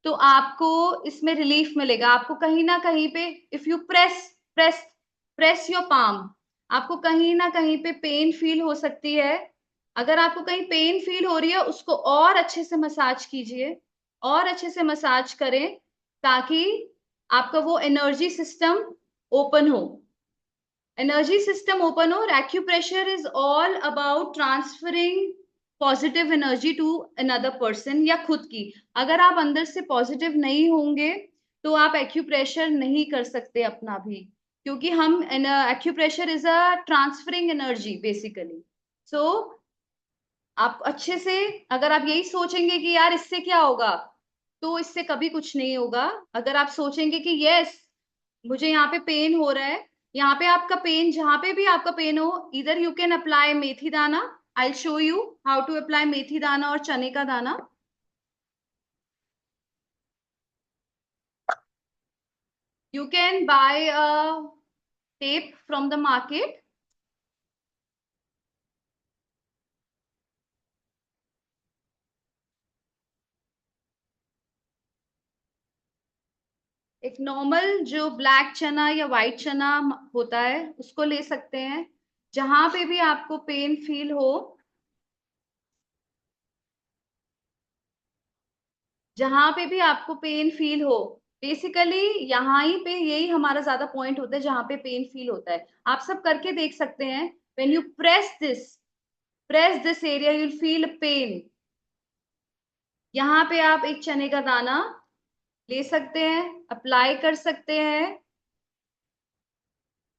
तो आपको इसमें रिलीफ मिलेगा। आपको कहीं ना कहीं पे, if you press press your palm, आपको कहीं ना कहीं पे पेन फील हो सकती है। अगर आपको कहीं पेन फील हो रही है, उसको और अच्छे से मसाज कीजिए, और अच्छे से मसाज करें, ताकि आपका वो एनर्जी सिस्टम ओपन हो। एनर्जी सिस्टम ओपन हो। और acupressure is all about transferring positive energy to another person या खुद की। अगर आप अंदर से पॉजिटिव नहीं होंगे तो आप एक्यूप्रेशर नहीं कर सकते अपना भी। क्योंकि हम, acupressure is a transferring energy basically. So आप अच्छे से, अगर आप यही सोचेंगे कि यार इससे क्या होगा, तो इससे कभी कुछ नहीं होगा। अगर आप सोचेंगे कि यस, मुझे यहाँ पे पेन हो रहा है, यहाँ पे आपका पेन, जहां पे भी आपका पेन हो, इधर you can apply methi dana. I show you how to apply methi dana और चने का दाना। You can buy a tape from the market. एक नॉर्मल जो ब्लैक चना या व्हाइट चना होता है उसको ले सकते हैं। जहां पे भी आपको पेन फील हो, जहां पे भी आपको पेन फील हो, बेसिकली यहाँ ही पे यही हमारा ज्यादा पॉइंट होता है जहां पे पेन फील होता है। आप सब करके देख सकते हैं। When you press this area you feel pain. यहाँ पे आप एक चने का दाना ले सकते हैं, अप्लाई कर सकते हैं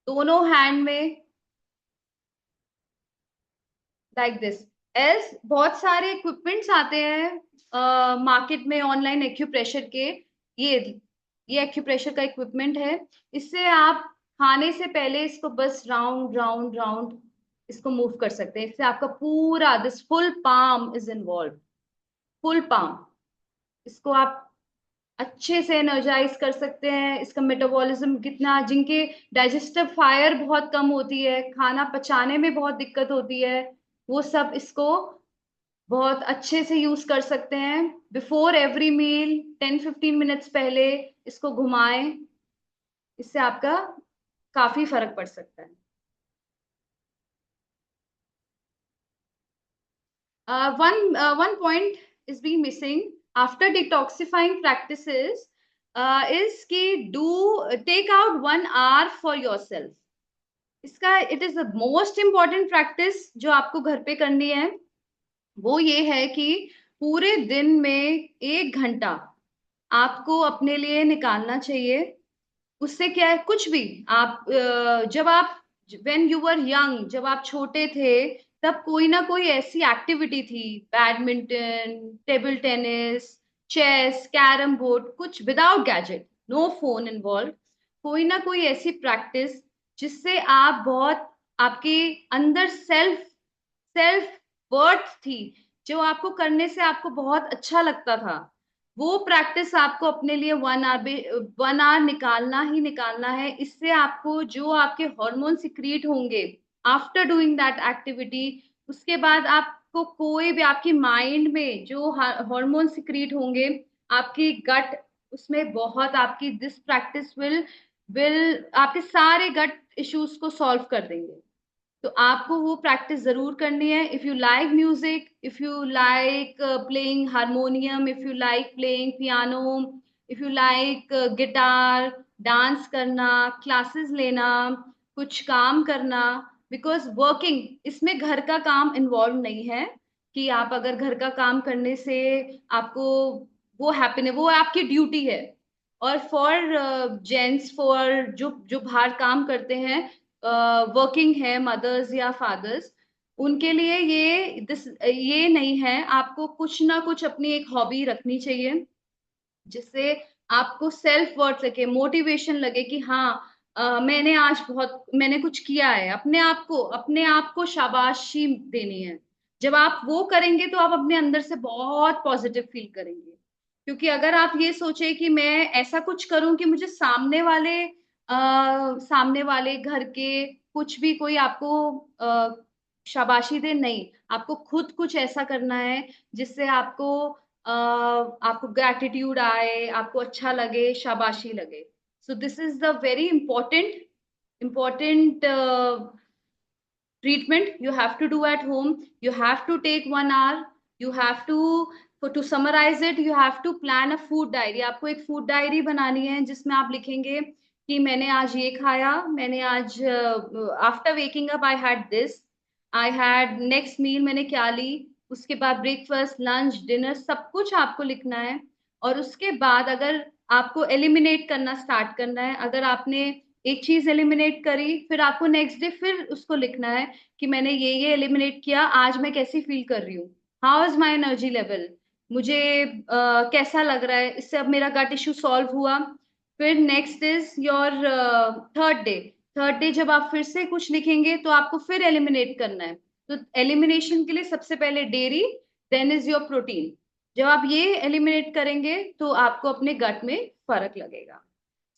दोनों हैंड में, लाइक दिस। एस बहुत सारे इक्विपमेंट्स आते हैं मार्केट में ऑनलाइन एक्यूप्रेशर के। ये ये एक्यूप्रेशर का इक्विपमेंट है। इससे आप खाने से पहले इसको बस राउंड राउंड राउंड इसको मूव कर सकते हैं। इससे आपका पूरा this full palm is involve, full palm. इसको आप अच्छे से एनर्जाइज कर सकते हैं। इसका मेटाबॉलिज्म कितना, जिनके डाइजेस्टिव फायर बहुत कम होती है, खाना पचाने में बहुत दिक्कत होती है, वो सब इसको बहुत अच्छे से यूज कर सकते हैं। बिफोर एवरी मील 10-15 मिनट्स पहले इसको घुमाएं। इससे आपका काफी फर्क पड़ सकता है। One point is being missing after detoxifying practices is कि do take out 1 hour for yourself. इसका it is the most important practice जो आपको घर पे करनी है। वो ये है कि पूरे दिन में 1 घंटा आपको अपने लिए निकालना चाहिए। उससे क्या है, कुछ भी आप जब आप व्हेन यू वर यंग, जब आप छोटे थे, तब कोई ना कोई ऐसी एक्टिविटी थी, badminton, table tennis, chess, carrom board, कुछ without gadget, no phone involve, कोई ना कोई ऐसी प्रैक्टिस जिससे आप बहुत, आपके अंदर सेल्फ सेल्फ वर्थ थी, जो आपको करने से आपको बहुत अच्छा लगता था। वो प्रैक्टिस आपको अपने लिए 1 आवर निकालना ही निकालना है। इससे आपको जो आपके हार्मोन सिक्रीट होंगे आफ्टर डूइंग दैट एक्टिविटी, उसके बाद आपको कोई भी आपकी माइंड में जो हार्मोन सिक्रीट होंगे, आपकी गट, उसमें बहुत आपकी दिस प्रैक्टिस विल आपके सारे गट इश्यूज को सॉल्व कर देंगे। तो आपको वो प्रैक्टिस जरूर करनी है। If you like music, if you like playing harmonium, if you like playing piano, if you like guitar, dance करना, क्लासेस लेना, कुछ काम करना, बिकॉज वर्किंग, इसमें घर का काम इन्वॉल्व नहीं है कि आप अगर घर का काम करने से आपको वो हैप्पीनेस, वो आपकी ड्यूटी है। और फॉर जेंट्स, फॉर जो जो बाहर काम करते हैं, वर्किंग है, मदर्स या फादर्स, उनके लिए ये नहीं है। आपको कुछ ना कुछ अपनी एक हॉबी रखनी चाहिए जिससे आपको सेल्फ वर्थ लगे, मोटिवेशन लगे कि हाँ, मैंने कुछ किया है। अपने आप को शाबाशी देनी है। जब आप वो करेंगे तो आप अपने अंदर से बहुत पॉजिटिव फील करेंगे। क्योंकि अगर आप ये सोचे कि मैं ऐसा कुछ करूं कि मुझे सामने वाले घर के कुछ भी कोई आपको शाबाशी दे, नहीं, आपको खुद कुछ ऐसा करना है जिससे आपको ग्रैटिट्यूड आए, आपको अच्छा लगे, शाबाशी लगे। सो this is the very important treatment you have to do at home. You have to take 1 hour. You have to summarize it, you have to plan a food diary. आपको एक फूड डायरी बनानी है जिसमें आप लिखेंगे कि मैंने आज ये खाया, मैंने आज after waking up I had this, I had next meal मैंने क्या ली, उसके बाद ब्रेकफास्ट, लंच, डिनर, सब कुछ आपको लिखना है। और उसके बाद अगर आपको एलिमिनेट करना स्टार्ट करना है, अगर आपने एक चीज एलिमिनेट करी, फिर आपको नेक्स्ट डे फिर उसको लिखना है कि मैंने ये एलिमिनेट किया, आज मैं कैसी फील कर रही हूँ, how is my energy level, मुझे कैसा लग रहा है, इससे अब मेरा गट इश्यू सॉल्व हुआ। फिर next is your third day जब आप फिर से कुछ लिखेंगे तो आपको फिर एलिमिनेट करना है। तो एलिमिनेशन के लिए सबसे पहले dairy, then is your protein. जब आप ये एलिमिनेट करेंगे तो आपको अपने गट में फर्क लगेगा।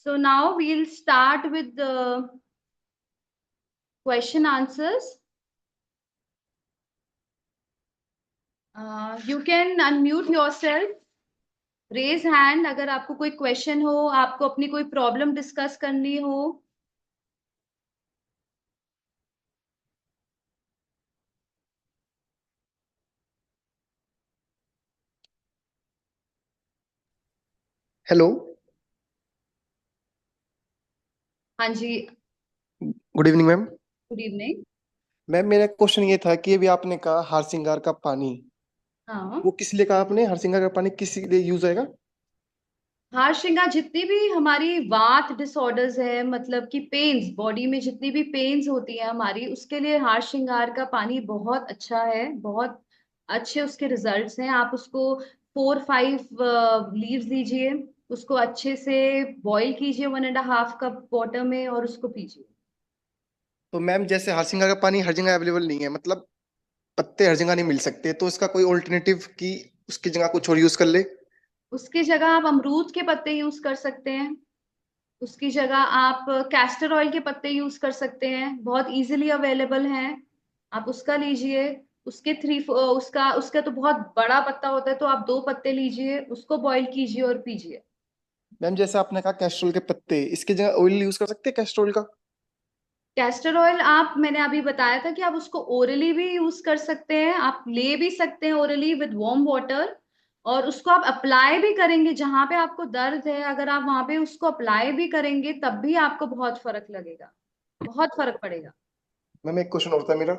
So now we'll start with the question answers. You can unmute yourself. Raise hand अगर आपको कोई क्वेश्चन हो, आपको अपनी कोई प्रॉब्लम डिस्कस करनी हो. हेलो. हाँ जी. Good evening ma'am. Good evening. Ma'am मेरा क्वेश्चन ये था कि अभी आपने कहा हार श्रृंगार का पानी, हाँ. वो किस लिए कहा आपने? हार श्रृंगार का पानी किस लिए यूज आएगा? हार श्रृंगार जितनी भी हमारी वात डिसऑर्डर्स है, मतलब कि पेन्स, बॉडी में जितनी भी पेन्स होती है हमारी, उसके लिए हार श्रृंगार का पानी बहुत अच्छा है. बहुत अच्छे उसके रिजल्ट्स हैं. आप उसको 4-5 लीव्स लीजिए, उसको अच्छे से बॉईल कीजिए 1.5 कप वाटर में और उसको पीजिए. तो मैम जैसे हार श्रृंगार का पानी हर जगह अवेलेबल नहीं है, मतलब पत्ते हर जगह नहीं मिल सकते, तो इसका कोई ऑल्टरनेटिव की उसकी जगह कुछ और यूज कर ले? उसकी जगह आप अमरूद के पत्ते यूज कर सकते हैं. उसकी जगह आप कैस्टर ऑयल के पत्ते यूज कर सकते हैं, बहुत इजीली अवेलेबल हैं. आप उसका लीजिए. उसका उसका तो बहुत बड़ा पत्ता होता है, तो आप 2 पत्ते लीजिए, उसको बॉईल कीजिए और पीजिए. मैम जैसे आपने कहा कैस्ट्रोल के पत्ते, इसकी जगह ऑयल यूज कर सकते हैं कैस्ट्रोल का? कैस्टर ऑयल आप, मैंने अभी बताया था कि आप उसको ओरली भी यूज कर सकते हैं. आप ले भी सकते हैं ओरली विद वार्म वाटर, और उसको आप अप्लाई भी करेंगे जहां पे आपको दर्द है. अगर आप वहां पे उसको अप्लाई भी करेंगे तब भी आपको बहुत फर्क लगेगा, बहुत फर्क पड़ेगा. मैम एक क्वेश्चन और था मेरा.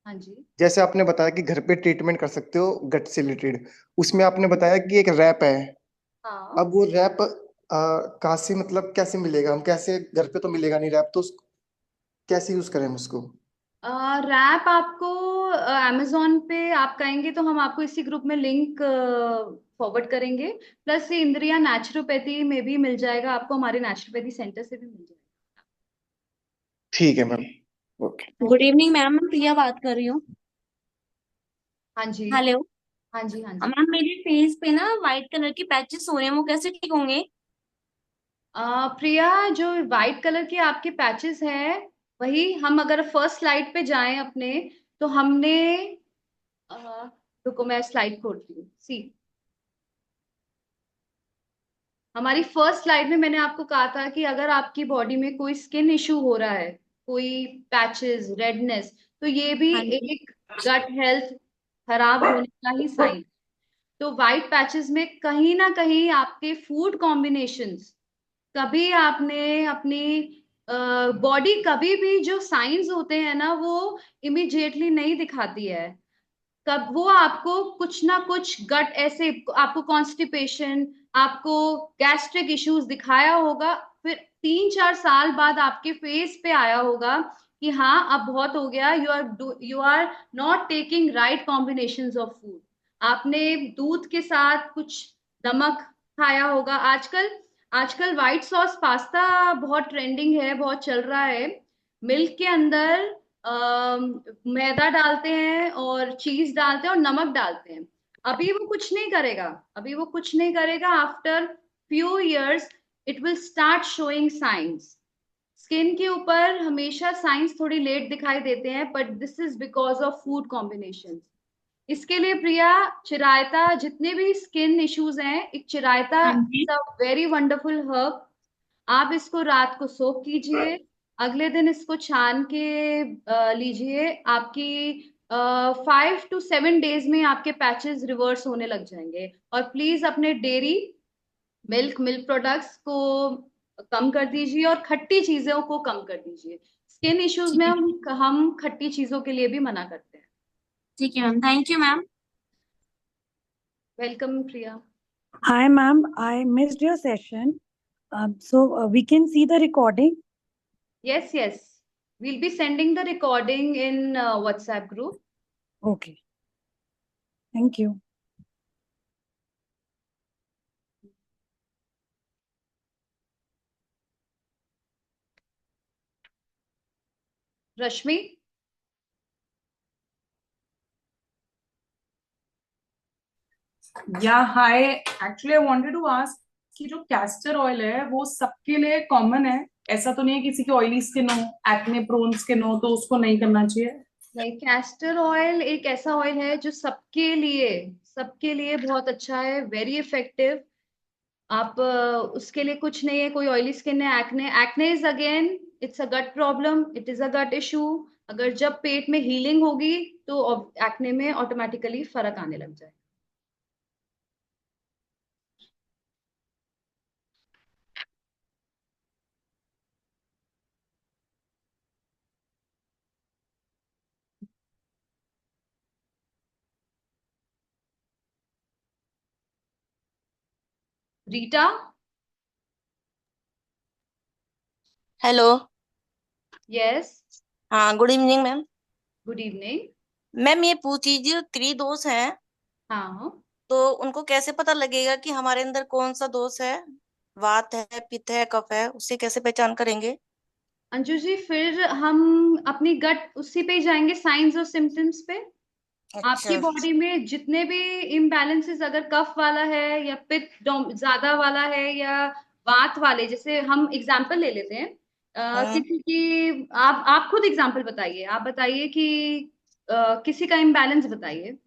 हाँ जी. जैसे आपने बताया कि घर पे ट्रीटमेंट कर सकते हो गट से रिलेटेड, उसमें आपने बताया कि एक रैप है. हाँ. अब वो रैप कहाँ से, मतलब कैसे मिलेगा? हम कैसे, घर पे तो मिलेगा नहीं रैप, तो कैसे यूज करें हम उसको? रैप आपको अमेजोन पे आप कहेंगे तो हम आपको इसी ग्रुप में लिंक फॉरवर्ड करेंगे. प्लस ये इंद्रिया नेचुरोपैथी में भी मिल जाएगा आपको, हमारे नेचुरोपैथी सेंटर से भी मिल जाएगा. ठीक है ma'am. Okay. Good evening ma'am, मैं प्रिया बात कर रही हूँ. हाँ जी. हेलो. हाँ जी. हाँ जी. मैम मेरे फेस पे ना व्हाइट कलर के पैचेस हो रहे हैं, वो कैसे ठीक होंगे? प्रिया, जो वाइट कलर के आपके पैचेस हैं, वही हम अगर फर्स्ट स्लाइड पे जाएं अपने, तो हमने अ, रुको मैं स्लाइड खोलती हूँ. सी, हमारी फर्स्ट स्लाइड में मैंने आपको कहा था कि अगर आपकी बॉडी में कोई स्किन इशू हो रहा है, कोई पैचेस, रेडनेस, तो ये भी हाँ जी. एक गट हेल्थ खराब होने का ही साइन. तो वाइट पैचेस में कहीं ना कहीं आपके फूड कॉम्बिनेशंस, कभी आपने अपनी बॉडी, कभी भी जो साइंस होते हैं ना, वो इमिडिएटली नहीं दिखाती है. कब वो आपको कुछ ना कुछ गट ऐसे, आपको कॉन्स्टिपेशन, आपको गैस्ट्रिक इश्यूज दिखाया होगा, फिर 3-4 साल बाद आपके फेस पे आया होगा कि हाँ अब बहुत हो गया, you are not taking right combinations of food. आपने दूध के साथ कुछ नमक खाया होगा. आजकल आजकल व्हाइट सॉस पास्ता बहुत ट्रेंडिंग है, बहुत चल रहा है. मिल्क के अंदर मैदा डालते हैं और चीज डालते हैं और नमक डालते हैं. अभी वो कुछ नहीं करेगा. अभी वो कुछ नहीं करेगा. After few years it will start showing science. Skin के ऊपर हमेशा साइंस थोड़ी लेट दिखाई देते हैं, but this is because of food combination. इसके लिए प्रिया, चिरायता, जितने भी स्किन इश्यूज हैं, एक चिरायता हाँ इज जी. A very wonderful herb. आप इसको रात को सोक कीजिए, अगले दिन इसको छान के लीजिए. आपकी 5 to 7 डेज में आपके पैचेस रिवर्स होने लग जाएंगे. और प्लीज अपने डेयरी मिल्क, मिल्क प्रोडक्ट्स को कम कर दीजिए और खट्टी चीजों को कम कर दीजिए. स्किन इश्यूज ठीक में है. हम खट्टी चीजों के लिए भी मना करते हैं. ठीक है ma'am, thank you ma'am. Welcome Priya. Hi, ma'am. I missed your session. We can see the recording. Yes, yes, we'll be sending the recording in WhatsApp group. Okay. Thank you. Rashmi. Yeah, hi. Actually, I wanted to ask कि जो castor oil है वो सबके लिए common है? ऐसा तो नहीं है किसी की ऑयली स्किन हो, एक्ने प्रोन स्किन हो तो उसको नहीं करना चाहिए? नहीं, कैस्टर ऑयल एक ऐसा ऑयल है जो सबके लिए बहुत अच्छा है, वेरी इफेक्टिव। आप उसके लिए कुछ नहीं है, कोई ऑयली स्किन है, acne acne is again it's a gut problem, it is a gut issue. अगर जब पेट में हीलिंग होगी तो एक्ने में ऑटोमेटिकली फर्क आने लग जाए। रीटा। हेलो। यस। हाँ, good evening ma'am. Good evening. Ma'am ये पूछ लीजिए, जो त्रिदोष हैं हाँ तो उनको कैसे पता लगेगा कि हमारे अंदर कौन सा दोष है? वात है, पित्त है, कफ है, उससे कैसे पहचान करेंगे? अंजू जी, फिर हम अपनी गट उसी पे ही जाएंगे, साइंस और सिम्टम्स पे। आपकी अच्छा। बॉडी में जितने भी इम्बैलेंसेस, अगर कफ वाला है या पित्त ज्यादा वाला है या वात वाले, जैसे हम एग्जांपल ले लेते हैं हम्म। किसी की। आप खुद एग्जांपल बताइए, आप बताइए कि किसी का इम्बैलेंस बताइए।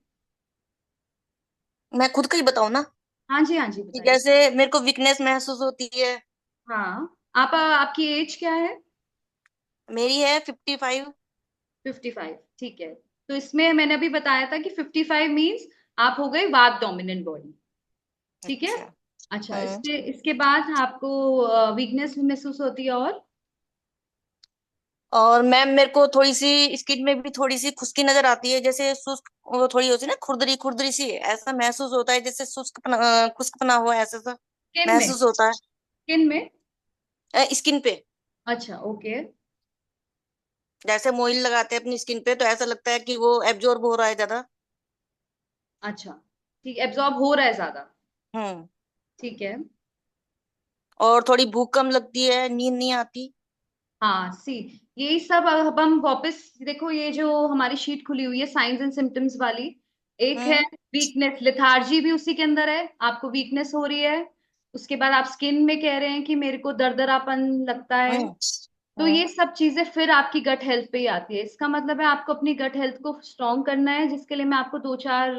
मैं खुद का ही बताऊं ना? हाँ जी, हाँ जी, कि बताइए। जैसे मेरे को वीकनेस महसूस होती है। हाँ, आप आपकी एज क्या है? मेरी है 55। 55, ठीक है। तो इसमें मैंने अभी बताया था कि 55 मीन्स आप हो गए वात डोमिनेंट बॉडी। ठीक है। अच्छा। अच्छा, हम्म। इसके इसके बाद आपको वीकनेस महसूस होती है, और और मैम मेरे को थोड़ी सी स्किन में भी थोड़ी सी खुश्की नजर आती है, जैसे शुष्क वो थोड़ी होती है ना, खुरदरी खुरदरी सी, ऐसा महसूस होता है जैसे खुश्कपना हुआ ऐसा सा स्किन में? महसूस होता स्किन में? है स्किन पे। अच्छा, ओके। जैसे मोइल लगाते हैं अपनी स्किन पे तो ऐसा लगता है कि वो एब्जॉर्ब हो रहा है ज्यादा। अच्छा, ठीक, एब्जॉर्ब हो रहा है ज्यादा। हम्म। ठीक है। और थोड़ी भूख कम लगती है, नींद नहीं आती। हाँ, सी, यही सब अब हम वापस देखो, ये जो हमारी शीट खुली हुई है साइंस एंड सिम्टम्स वाली, एक है हम्म। वीकनेस, लेथार्जी भी उसी के अंदर है, आपको वीकनेस हो रही है। उसके बाद आप स्किन में कह रहे हैं कि मेरे को दरदरापन लगता है। हम्म। तो ये सब चीजें फिर आपकी गट हेल्थ पे ही आती है। इसका मतलब है आपको अपनी गट हेल्थ को स्ट्रॉन्ग करना है, जिसके लिए मैं आपको दो चार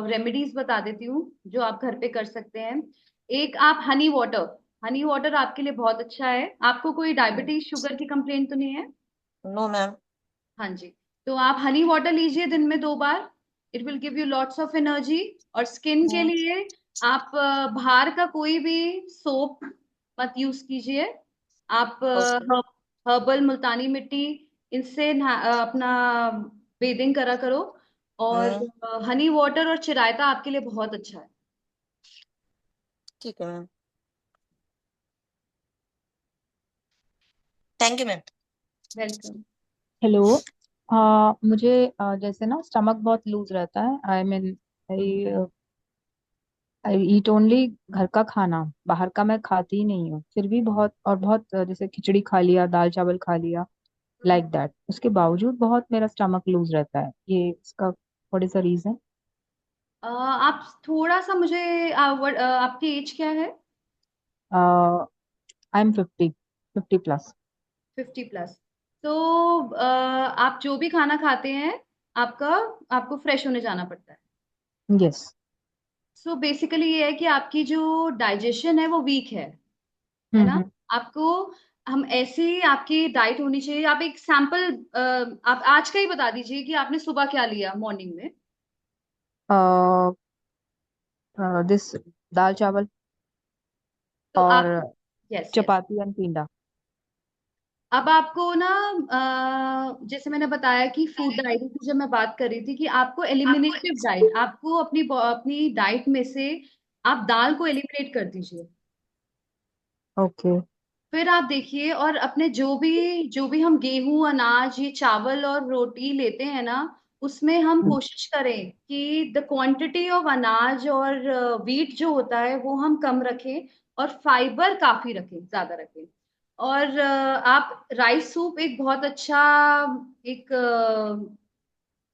रेमेडीज बता देती हूँ जो आप घर पे कर सकते हैं। एक, आप हनी वाटर, हनी वाटर आपके लिए बहुत अच्छा है। आपको कोई डायबिटीज शुगर की कंप्लेंट तो नहीं है? No ma'am. हाँ जी। तो आप हनी वाटर लीजिए दिन में 2 बार, it will give you lots of energy. और स्किन के हम्म। लिए आप बाहर का कोई भी सोप मत यूज कीजिए। आप ओके। हर्बल मुल्तानी मिट्टी, इनसे अपना बेदिंग करा करो। और हम्म। हनी वाटर और चिरायता आपके लिए बहुत अच्छा है। ठीक है ma'am. Thank you ma'am. Welcome. Hello. मुझे जैसे ना स्टमक बहुत लूज रहता है। I mean I I eat only घर का खाना, बाहर का मैं खाती ही नहीं हूँ। फिर भी बहुत और बहुत जैसे खिचड़ी खा लिया, दाल चावल खा लिया, लाइक दैट, उसके बावजूद बहुत मेरा स्टमक लूज रहता है। ये इसका व्हाट इज द रीजन? आप थोड़ा सा मुझे आपकी एज क्या है? I M 50 plus. 50 प्लस। तो आप जो भी खाना खाते हैं, आपका आपको फ्रेश होने जाना पड़ता है। यस। सो बेसिकली ये है कि आपकी जो डाइजेशन है वो वीक है ना? हम्म। आपको हम ऐसी आपकी डाइट होनी चाहिए। आप एक सैंपल आप आज का ही बता दीजिए कि आपने सुबह क्या लिया मॉर्निंग में। दिस दाल चावल तो और आप, yes yes. Chapati and tinda. अब आपको ना जैसे मैंने बताया कि फूड डाइट की जब मैं बात कर रही थी कि आपको एलिमिनेटिव डाइट, आपको अपनी डाइट में से आप दाल को एलिमिनेट कर दीजिए। ओके। फिर आप देखिए, और अपने जो भी हम गेहूं, अनाज, ये चावल और रोटी लेते हैं ना, उसमें हम कोशिश करें कि द क्वांटिटी ऑफ अनाज और वीट जो होता है वो हम कम रखें, और फाइबर काफी रखें, ज्यादा रखें। और आप राइस सूप एक बहुत अच्छा एक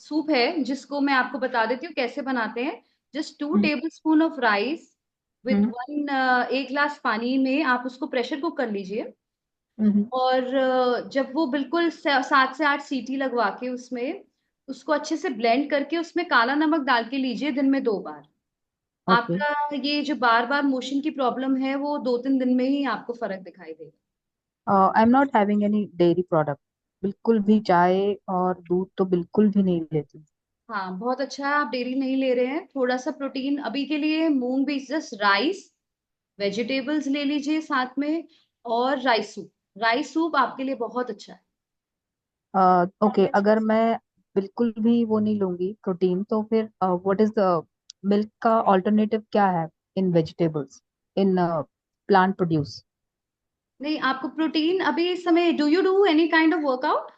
सूप है, जिसको मैं आपको बता देती हूँ कैसे बनाते हैं। Just 2 table spoon of rice with one, एक गिलास पानी में आप उसको प्रेशर कुक कर लीजिए। और जब वो बिल्कुल 7 से 8 सीटी लगवा के उसमें उसको अच्छे से ब्लेंड करके उसमें काला नमक डाल के लीजिए दिन में 2 बार। ओके। आपका ये जो बार बार मोशन की प्रॉब्लम है वो 2-3 दिन में ही आपको फर्क दिखाई देगा। I am not having any dairy product, बिल्कुल भी चाय और दूध तो बिल्कुल भी नहीं लेती। हाँ, बहुत अच्छा है आप डेयरी नहीं ले रहे हैं। थोड़ा सा प्रोटीन अभी के लिए मूंग बेस्ड जस्ट राइस, वेजिटेबल्स ले लीजिए साथ में, और राइस सूप। राइस सूप आपके लिए बहुत अच्छा है। ओके, अगर मैं बिल्कुल भी वो नहीं लूंगी प्रोटीन, तो फिर व्हाट इज द मिल्क का ऑल्टरनेटिव क्या है in vegetables, in plant produce? नहीं, आपको प्रोटीन अभी इस समय, do you do any kind of workout?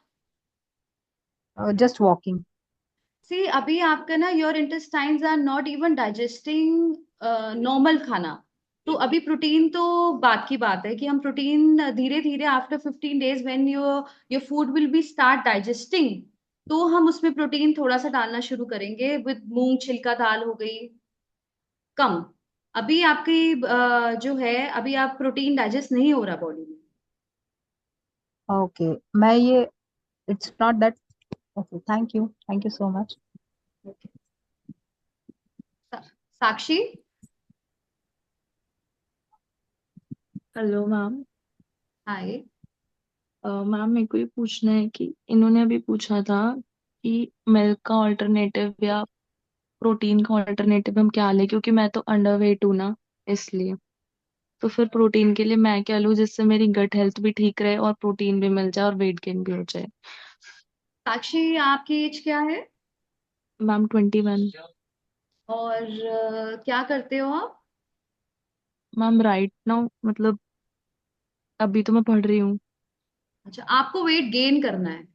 Just walking. See, अभी आपका ना your intestines are not even digesting normal खाना। तो अभी प्रोटीन तो बात की बात है कि हम प्रोटीन धीरे धीरे after 15 days when your your food will be start digesting, तो हम उसमें प्रोटीन थोड़ा सा डालना शुरू करेंगे। विद मूंग छिलका दाल हो गई कम। अभी आपकी जो है, अभी आप प्रोटीन डाइजेस्ट नहीं हो रहा बॉडी में। ओके, मैं ये, it's not that. Okay, thank you so much. Sakshi. Hello ma'am. Hi. Ma'am मेरे को ये पूछना है कि इन्होंने अभी पूछा था कि मिल्क का ऑल्टरनेटिव या प्रोटीन का ऑल्टरनेटिव हम क्या लें, क्योंकि मैं तो अंडरवेट हूँ ना, इसलिए। तो फिर प्रोटीन के लिए मैं क्या लूँ जिससे मेरी गट हेल्थ भी ठीक रहे और प्रोटीन भी मिल जाए और वेट गेन भी हो जाए? साक्षी, आपकी एज क्या है? मैम 21। और क्या करते हो आप? मैम राइट नाउ मतलब अभी तो मैं पढ़ रही हूँ। अच्छा, आपको वेट गेन करना है।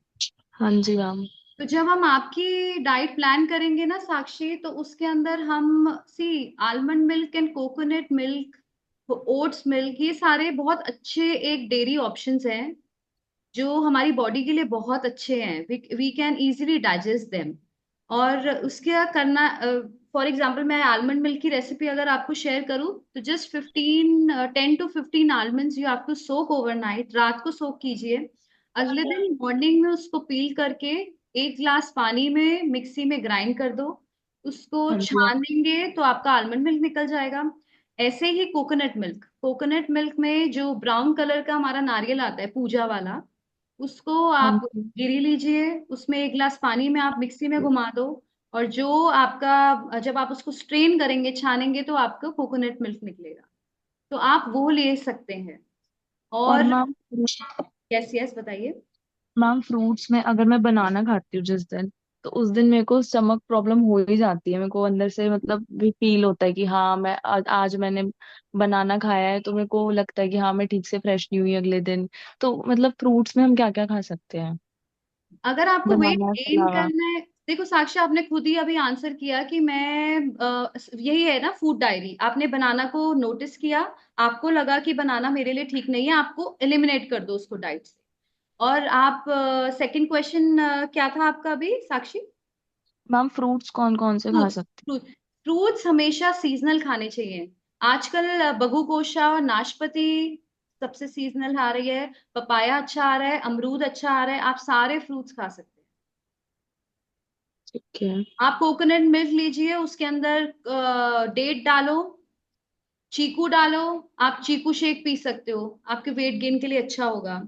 हाँ जी मैम। तो जब हम आपकी डाइट प्लान करेंगे ना साक्षी, तो उसके अंदर हम see almond milk and coconut milk, oats milk, ये सारे बहुत अच्छे एक डेयरी ऑप्शंस हैं जो हमारी बॉडी के लिए बहुत अच्छे हैं। We can easily digest them. और उसके करना, फॉर एग्जाम्पल मैं आलमंड मिल्क की रेसिपी अगर आपको शेयर करूँ, तो just 10 to 15 almonds you have to soak overnight, रात को सोक कीजिए। अगले दिन मॉर्निंग में उसको पील करके 1 गिलास पानी में मिक्सी में ग्राइंड कर दो। उसको हाँ जी मैम। छानेंगे तो आपका आलमंड मिल्क निकल जाएगा। ऐसे ही कोकोनट मिल्क, कोकोनट मिल्क में जो ब्राउन कलर का हमारा नारियल आता है पूजा वाला, उसको हाँ आप जी। गिरी लीजिए। उसमें 1 गिलास पानी में आप मिक्सी में घुमा दो। और जो आपका, जब आप उसको स्ट्रेन करेंगे, छानेंगे, तो आपको कोकोनट मिल्क निकलेगा। तो आप वो ले सकते हैं। और और मैम, यस यस, बताइए। मैम फ्रूट्स में अगर मैं बनाना खाती हूँ जिस दिन, तो उस दिन मेरे को स्टमक प्रॉब्लम हो ही जाती है। मेरे को अंदर से मतलब भी फील होता है कि हाँ मैं आज मैंने बनाना खाया है, तो मेरे को लगता है कि हाँ मैं ठीक से फ्रेश नहीं हुई अगले दिन। तो मतलब फ्रूट्स में हम क्या क्या खा सकते हैं? अगर आपको वेट बनाना के गेन अलावा। करना है, देखो साक्षी, आपने खुद ही अभी आंसर किया कि मैं यही है ना फूड डायरी, आपने बनाना को नोटिस किया, आपको लगा कि बनाना मेरे लिए ठीक नहीं है, आपको एलिमिनेट कर दो उसको डाइट से। और आप, सेकंड क्वेश्चन क्या था आपका अभी साक्षी? मैम फ्रूट्स कौन कौन से खा फ्रूट्स। सकते फ्रूट्स हमेशा सीजनल खाने चाहिए। आजकल बगु गोशा, नाशपाती सबसे सीजनल आ रही है, पपाया अच्छा आ रहा है, अमरूद अच्छा आ रहा है, आप सारे फ्रूट्स खा सकते हैं। हैं? ठीक है। आप कोकोनट मिल्क लीजिए, उसके अंदर डेट डालो, चीकू डालो, आप चीकू शेक पी सकते हो, आपके वेट गेन के लिए अच्छा होगा।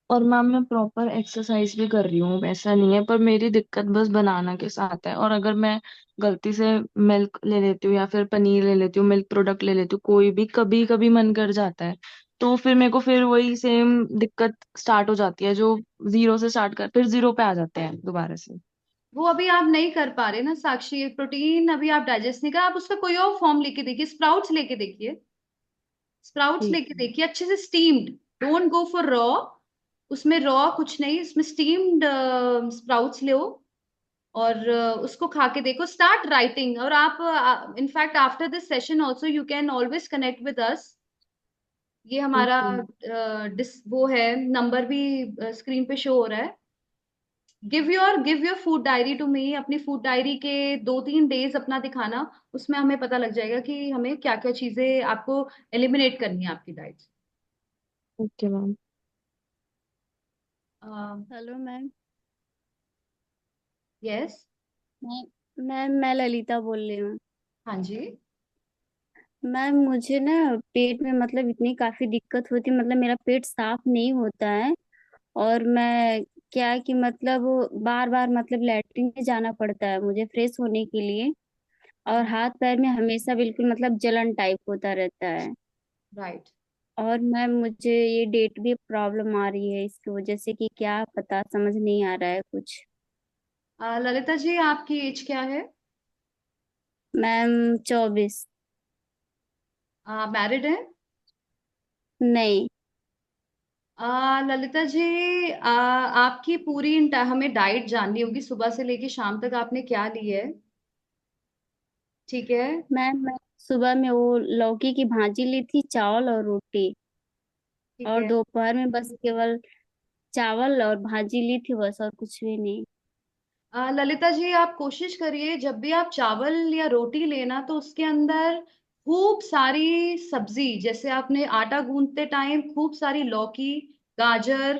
और मैम मैं प्रॉपर एक्सरसाइज भी कर रही हूँ, ऐसा नहीं है, पर मेरी दिक्कत बस बनाना के साथ है। और अगर मैं गलती से मिल्क ले लेती हूँ या फिर पनीर ले लेती हूँ, मिल्क प्रोडक्ट ले लेती हूँ, कोई भी कभी कभी मन कर जाता है, तो फिर मेरे को फिर वही सेम दिक्कत स्टार्ट हो जाती है, जो जीरो से स्टार्ट कर फिर जीरो पे आ जाते हैं दोबारा से। वो अभी आप नहीं कर पा रहे ना साक्षी, प्रोटीन अभी आप डाइजेस्ट नहीं कर, आप उसका कोई और फॉर्म लेके देखिए, स्प्राउट्स लेके देखिए। स्प्राउट्स ठीक लेके देखिए अच्छे से steamed, don't go for raw. उसमें रॉ कुछ नहीं, उसमें स्टीम्ड स्प्राउट्स लो। और उसको खा के देखो, स्टार्ट राइटिंग। और आप in fact after this session also you can always connect with us. ये हमारा ठीक है। वो है, नंबर भी स्क्रीन पे शो हो रहा है। Give your food diary to me. अपनी फूड डायरी के 2-3 डेज अपना दिखाना, उसमें हमें पता लग जाएगा कि हमें क्या क्या चीजें आपको एलिमिनेट करनी है आपकी diet. Okay ma'am. Hello ma'am. Yes. मैं ललिता बोल रही हूँ। हाँ जी। मैम मुझे ना पेट में मतलब इतनी काफी दिक्कत होती है, मतलब मेरा पेट साफ नहीं होता है। और मैं क्या है कि मतलब बार बार मतलब लैट्रिन में जाना पड़ता है मुझे फ्रेश होने के लिए। और हाथ पैर में हमेशा बिल्कुल मतलब जलन टाइप होता रहता है। राइट। और मैम मुझे ये डेट भी प्रॉब्लम आ रही है इसकी वजह से, कि क्या पता समझ नहीं आ रहा है कुछ। ललिता जी, आपकी एज क्या है? मैम 24। मैरिड है? नहीं। ललिता जी, आपकी पूरी हमें डाइट जाननी होगी, सुबह से लेके शाम तक आपने क्या ली है। ठीक है। मैम मैं सुबह में वो लौकी की भाजी ली थी, चावल और रोटी। ठीक और है। दोपहर में बस केवल चावल और भाजी ली थी, बस और कुछ भी नहीं। ललिता जी, आप कोशिश करिए जब भी आप चावल या रोटी लेना तो उसके अंदर खूब सारी सब्जी, जैसे आपने आटा गूंदते टाइम खूब सारी लौकी, गाजर,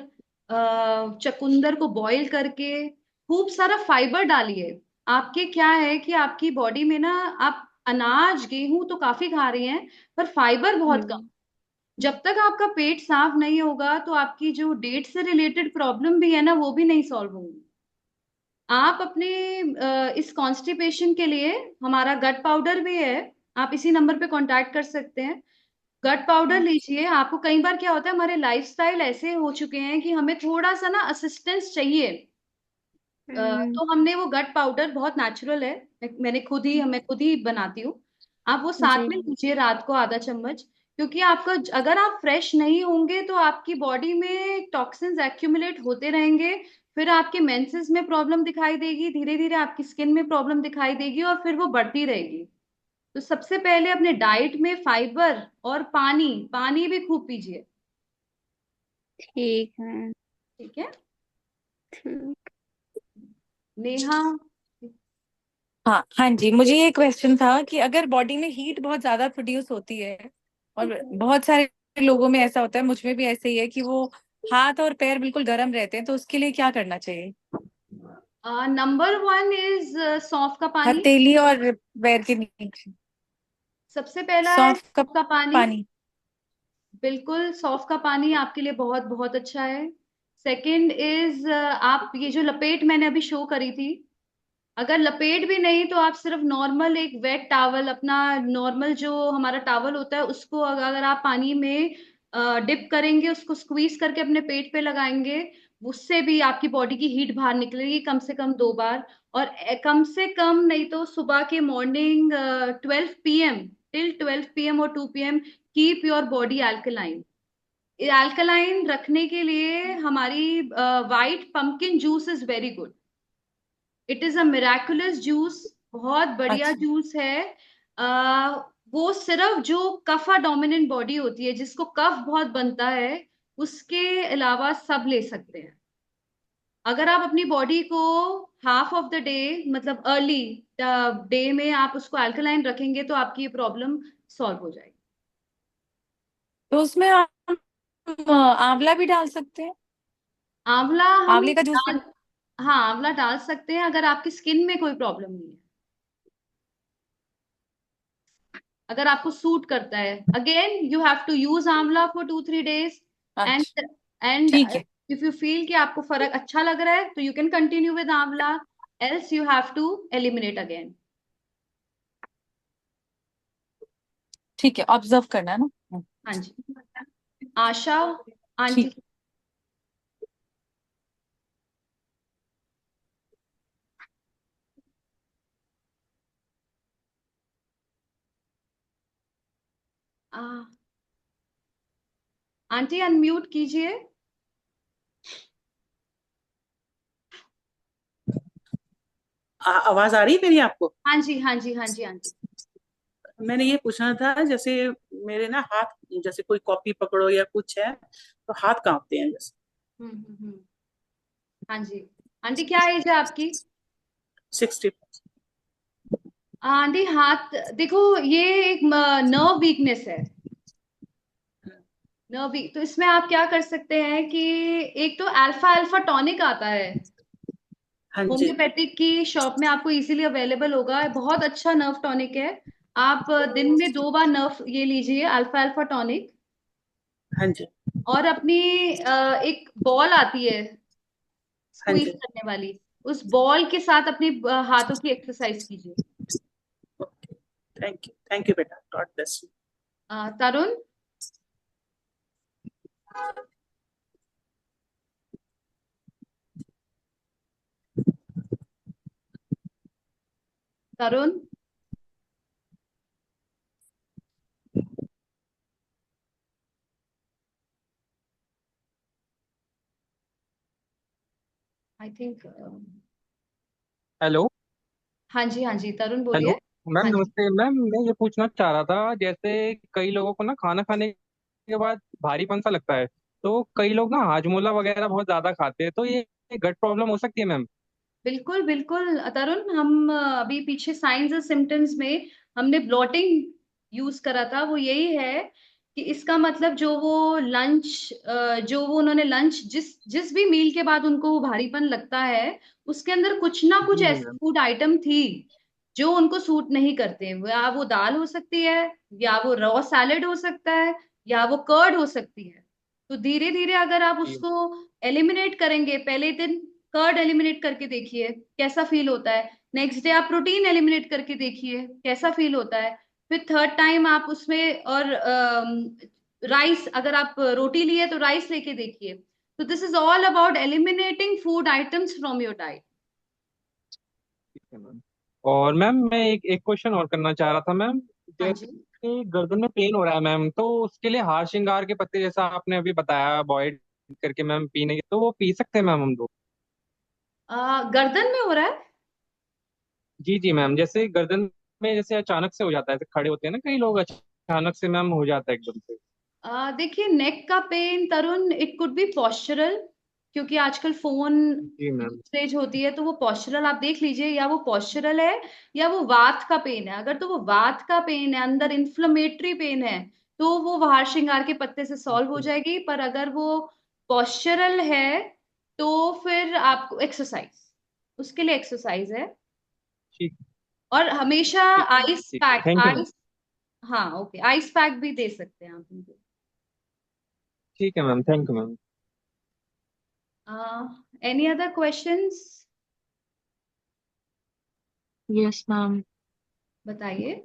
चकुंदर को बॉईल करके खूब सारा फाइबर डालिए। आपके क्या है कि आपकी बॉडी में ना, आप अनाज गेहूं तो काफी खा रही हैं, पर फाइबर बहुत कम। हम्म। जब तक आपका पेट साफ नहीं होगा तो आपकी जो डेट से रिलेटेड प्रॉब्लम भी है ना, वो भी नहीं सॉल्व होंगी। आप अपने इस कॉन्स्टिपेशन के लिए हमारा गट पाउडर भी है, आप इसी नंबर पे कांटेक्ट कर सकते हैं। गट पाउडर लीजिए। आपको कई बार क्या होता है, हमारे लाइफस्टाइल ऐसे हो चुके हैं कि हमें थोड़ा सा ना असिस्टेंस चाहिए। हम्म। तो हमने वो गट पाउडर, बहुत नेचुरल है, मैं खुद ही बनाती हूँ। आप वो साथ जी। में लीजिए रात को आधा चम्मच। क्योंकि आपका अगर आप फ्रेश नहीं होंगे तो आपकी बॉडी में टॉक्सिन्स एक्यूमुलेट होते रहेंगे। फिर आपके मेंसेस में प्रॉब्लम दिखाई देगी, धीरे धीरे आपकी स्किन में प्रॉब्लम दिखाई देगी, और फिर वो बढ़ती रहेगी। तो सबसे पहले अपने डाइट में फाइबर और पानी, पानी भी खूब पीजिए। ठीक है। ठीक है। ठीक। नेहा। हाँ हाँ जी, मुझे ये क्वेश्चन था कि अगर बॉडी में हीट बहुत ज्यादा प्रोड्यूस होती है और बहुत सारे लोगों में ऐसा होता है, मुझ में भी ऐसे ही है कि वो हाथ और पैर बिल्कुल गर्म रहते हैं, तो उसके लिए क्या करना चाहिए? नंबर 1 इज सौंफ का पानी। हथेली और पैर के नीचे। सबसे पहला है सौंफ का सौंफ का पानी। पानी। बिल्कुल, सौंफ का पानी आपके लिए बहुत बहुत अच्छा है। सेकंड इज, आप ये जो लपेट मैंने अभी शो करी थी, अगर लपेट भी नहीं तो आप सिर्फ नॉर्मल एक वेट टॉवल, अपना नॉर्मल जो हमारा टॉवल होता है उसको अगर आप पानी में डिप करेंगे, उसको स्क्वीज करके अपने पेट पे लगाएंगे, उससे भी आपकी बॉडी की हीट बाहर निकलेगी कम से कम 2 बार। और कम से कम नहीं तो सुबह के मॉर्निंग 12 PM टिल 12 PM और 2 PM, keep your body alkaline. Alkaline रखने के लिए हमारी white pumpkin juice is very good. It is a miraculous juice, बहुत बढ़िया अच्छा। जूस है। आ, वो सिर्फ जो कफा डोमिनेंट बॉडी होती है, जिसको कफ बहुत बनता है, उसके अलावा सब ले सकते हैं। अगर आप अपनी बॉडी को हाफ ऑफ द डे, मतलब अर्ली डे में आप उसको अल्कलाइन रखेंगे तो आपकी ये प्रॉब्लम सॉल्व हो जाएगी। तो उसमें हम आंवला भी डाल सकते हैं? आंवला हम आंवले का जूस भी? डाल हाँ, आंवला डाल सकते हैं अगर आपकी स्किन में कोई प्रॉब्लम नहीं है, अगर आपको सूट करता है। Again you have to use amla for 2-3 days। And अच्छा। एंड ठीक है। इफ यू फील कि आपको फर्क अच्छा लग रहा है तो you can continue with amla, else you have to eliminate again. ठीक है, ऑब्जर्व करना है ना। हाँ जी। आशा आंटी। ठीक। आ, आंटी अनम्यूट कीजिए। आवाज आ रही है मेरी आपको? हाँ जी, हाँ जी, हाँ जी आंटी। मैंने ये पूछना था, जैसे मेरे ना हाथ, जैसे कोई कॉपी पकड़ो या कुछ है तो हाथ कांपते हैं जैसे। हम्म, हाँ जी। आंटी क्या एज है आपकी? 60। आंटी हाथ देखो, ये एक नर्व वीकनेस है। नर्व वीक, तो इसमें आप क्या कर सकते हैं कि एक तो अल्फा अल्फा टॉनिक आता है, हाँ जी। होम्योपैथिक की शॉप में आपको इजीली अवेलेबल होगा, बहुत अच्छा नर्व टॉनिक है। आप दिन में 2 बार नर्व ये लीजिए, अल्फा अल्फा टॉनिक। हाँ जी। और अपनी एक बॉल आती है हाँ स्क्वीज जी। करने वाली, उस बॉल के साथ अपने हाथों की एक्सरसाइज कीजिए। ओके, थैंक यू बेटा, God bless you. Tarun, Tarun, I think hello. हाँ जी, हाँ जी, तरुण हेलो बोलिए। मैम, हाँ जी। नमस्ते मैम। मैं ये पूछना चाह रहा था, जैसे कई लोगों को ना खाना खाने के बाद भारीपन सा लगता है, तो कई लोग ना हाजमोला वगैरह बहुत ज्यादा खाते हैं, तो ये गट प्रॉब्लम हो सकती है मैम? बिल्कुल बिल्कुल तरुण, हम अभी पीछे साइंस और सिम्टम्स में हमने ब्लॉटिंग यूज करा था, वो यही है कि इसका मतलब जो वो उन्होंने लंच जिस जिस भी मील के बाद उनको वो भारीपन लगता है, उसके अंदर कुछ ना कुछ जी जी ऐसी मैम। फूड आइटम थी जो उनको सूट नहीं करते। या वो दाल हो सकती है, या वो रॉ सैलेड हो सकता है, या वो कर्ड हो सकती है। तो धीरे धीरे अगर आप जी उसको एलिमिनेट करेंगे, पहले दिन कर्ड एलिमिनेट करके देखिए कैसा फील होता है, नेक्स्ट डे आप प्रोटीन एलिमिनेट करके देखिए कैसा फील होता है, फिर थर्ड टाइम आप उसमें और राइस, अगर आप रोटी लिए तो राइस लेके देखिए। तो this is all about eliminating food items from your diet. ठीक है मैम। और मैम मैं एक एक क्वेश्चन और करना चाह रहा था मैम। हाँ जी। जैसे गर्दन में पेन हो रहा है मैम, तो उसके लिए हार श्रृंगार के पत्ते, जैसा आपने अभी बताया बॉइल्ड करके मैम पीने के, तो वो पी सकते हैं मैम हम लोग? गर्दन में हो रहा है? जी जी मैम, जैसे गर्दन में जैसे अचानक से हो जाता है, जैसे खड़े होते हैं ना कई लोग, अचानक से मैम हो जाता है एकदम से। देखिए, नेक का pain Tarun, it could be postural, क्योंकि आजकल फोन जी मैम। यूसेज होती है, तो वो पॉस्चरल आप देख लीजिए, या वो पॉस्चरल है या वो वात का पेन है। अगर तो वो वात का पेन है, अंदर इन्फ्लेमेटरी पेन है, तो वो बाहर श्रृंगार के पत्ते से सॉल्व हो जाएगी। पर अगर वो पॉस्चरल है, तो फिर आपको एक्सरसाइज, उसके लिए एक्सरसाइज है। ठीक। और हमेशा ठीक है मैम, आइस ठीक है, pack, thank you ma'am. Ice, हाँ ओके, आइस पैक भी दे सकते हैं आप उनको। ठीक है ma'am, thank you ma'am. Any other questions? Yes ma'am. बताइए।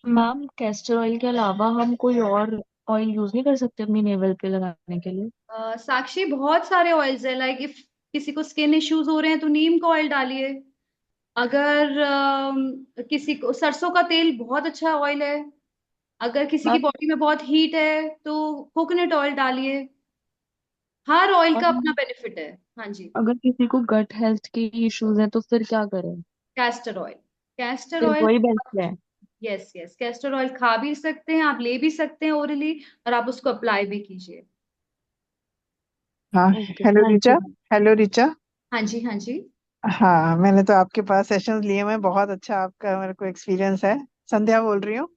मैम कैस्टर ऑयल के अलावा हम कोई और ऑयल यूज नहीं कर सकते अपनी नेवल पे लगाने के लिए? साक्षी, बहुत सारे ऑयल्स है, लाइक इफ किसी को स्किन इश्यूज हो रहे हैं तो नीम का ऑयल डालिए। अगर किसी को सरसों का तेल बहुत अच्छा ऑयल है। अगर किसी की मैम बॉडी में बहुत हीट है तो कोकोनट ऑयल डालिए। हर ऑयल का अपना मैम, बेनिफिट है। हाँ जी। अगर किसी को गट हेल्थ की इश्यूज हैं तो फिर क्या करें? कैस्टर ऑयल, कैस्टर फिर ऑयल। वही बेस्ट है? यस यस, कैस्टर ऑयल खा भी सकते हैं आप, ले भी सकते हैं ओरली, और आप उसको अप्लाई भी कीजिए। हाँ। Okay, hello thank Richa. You. Hello Richa. हाँ जी, हाँ जी। हाँ, मैंने तो आपके पास सेशंस लिए, मैं बहुत अच्छा आपका मेरे को एक्सपीरियंस है। संध्या बोल रही हूँ।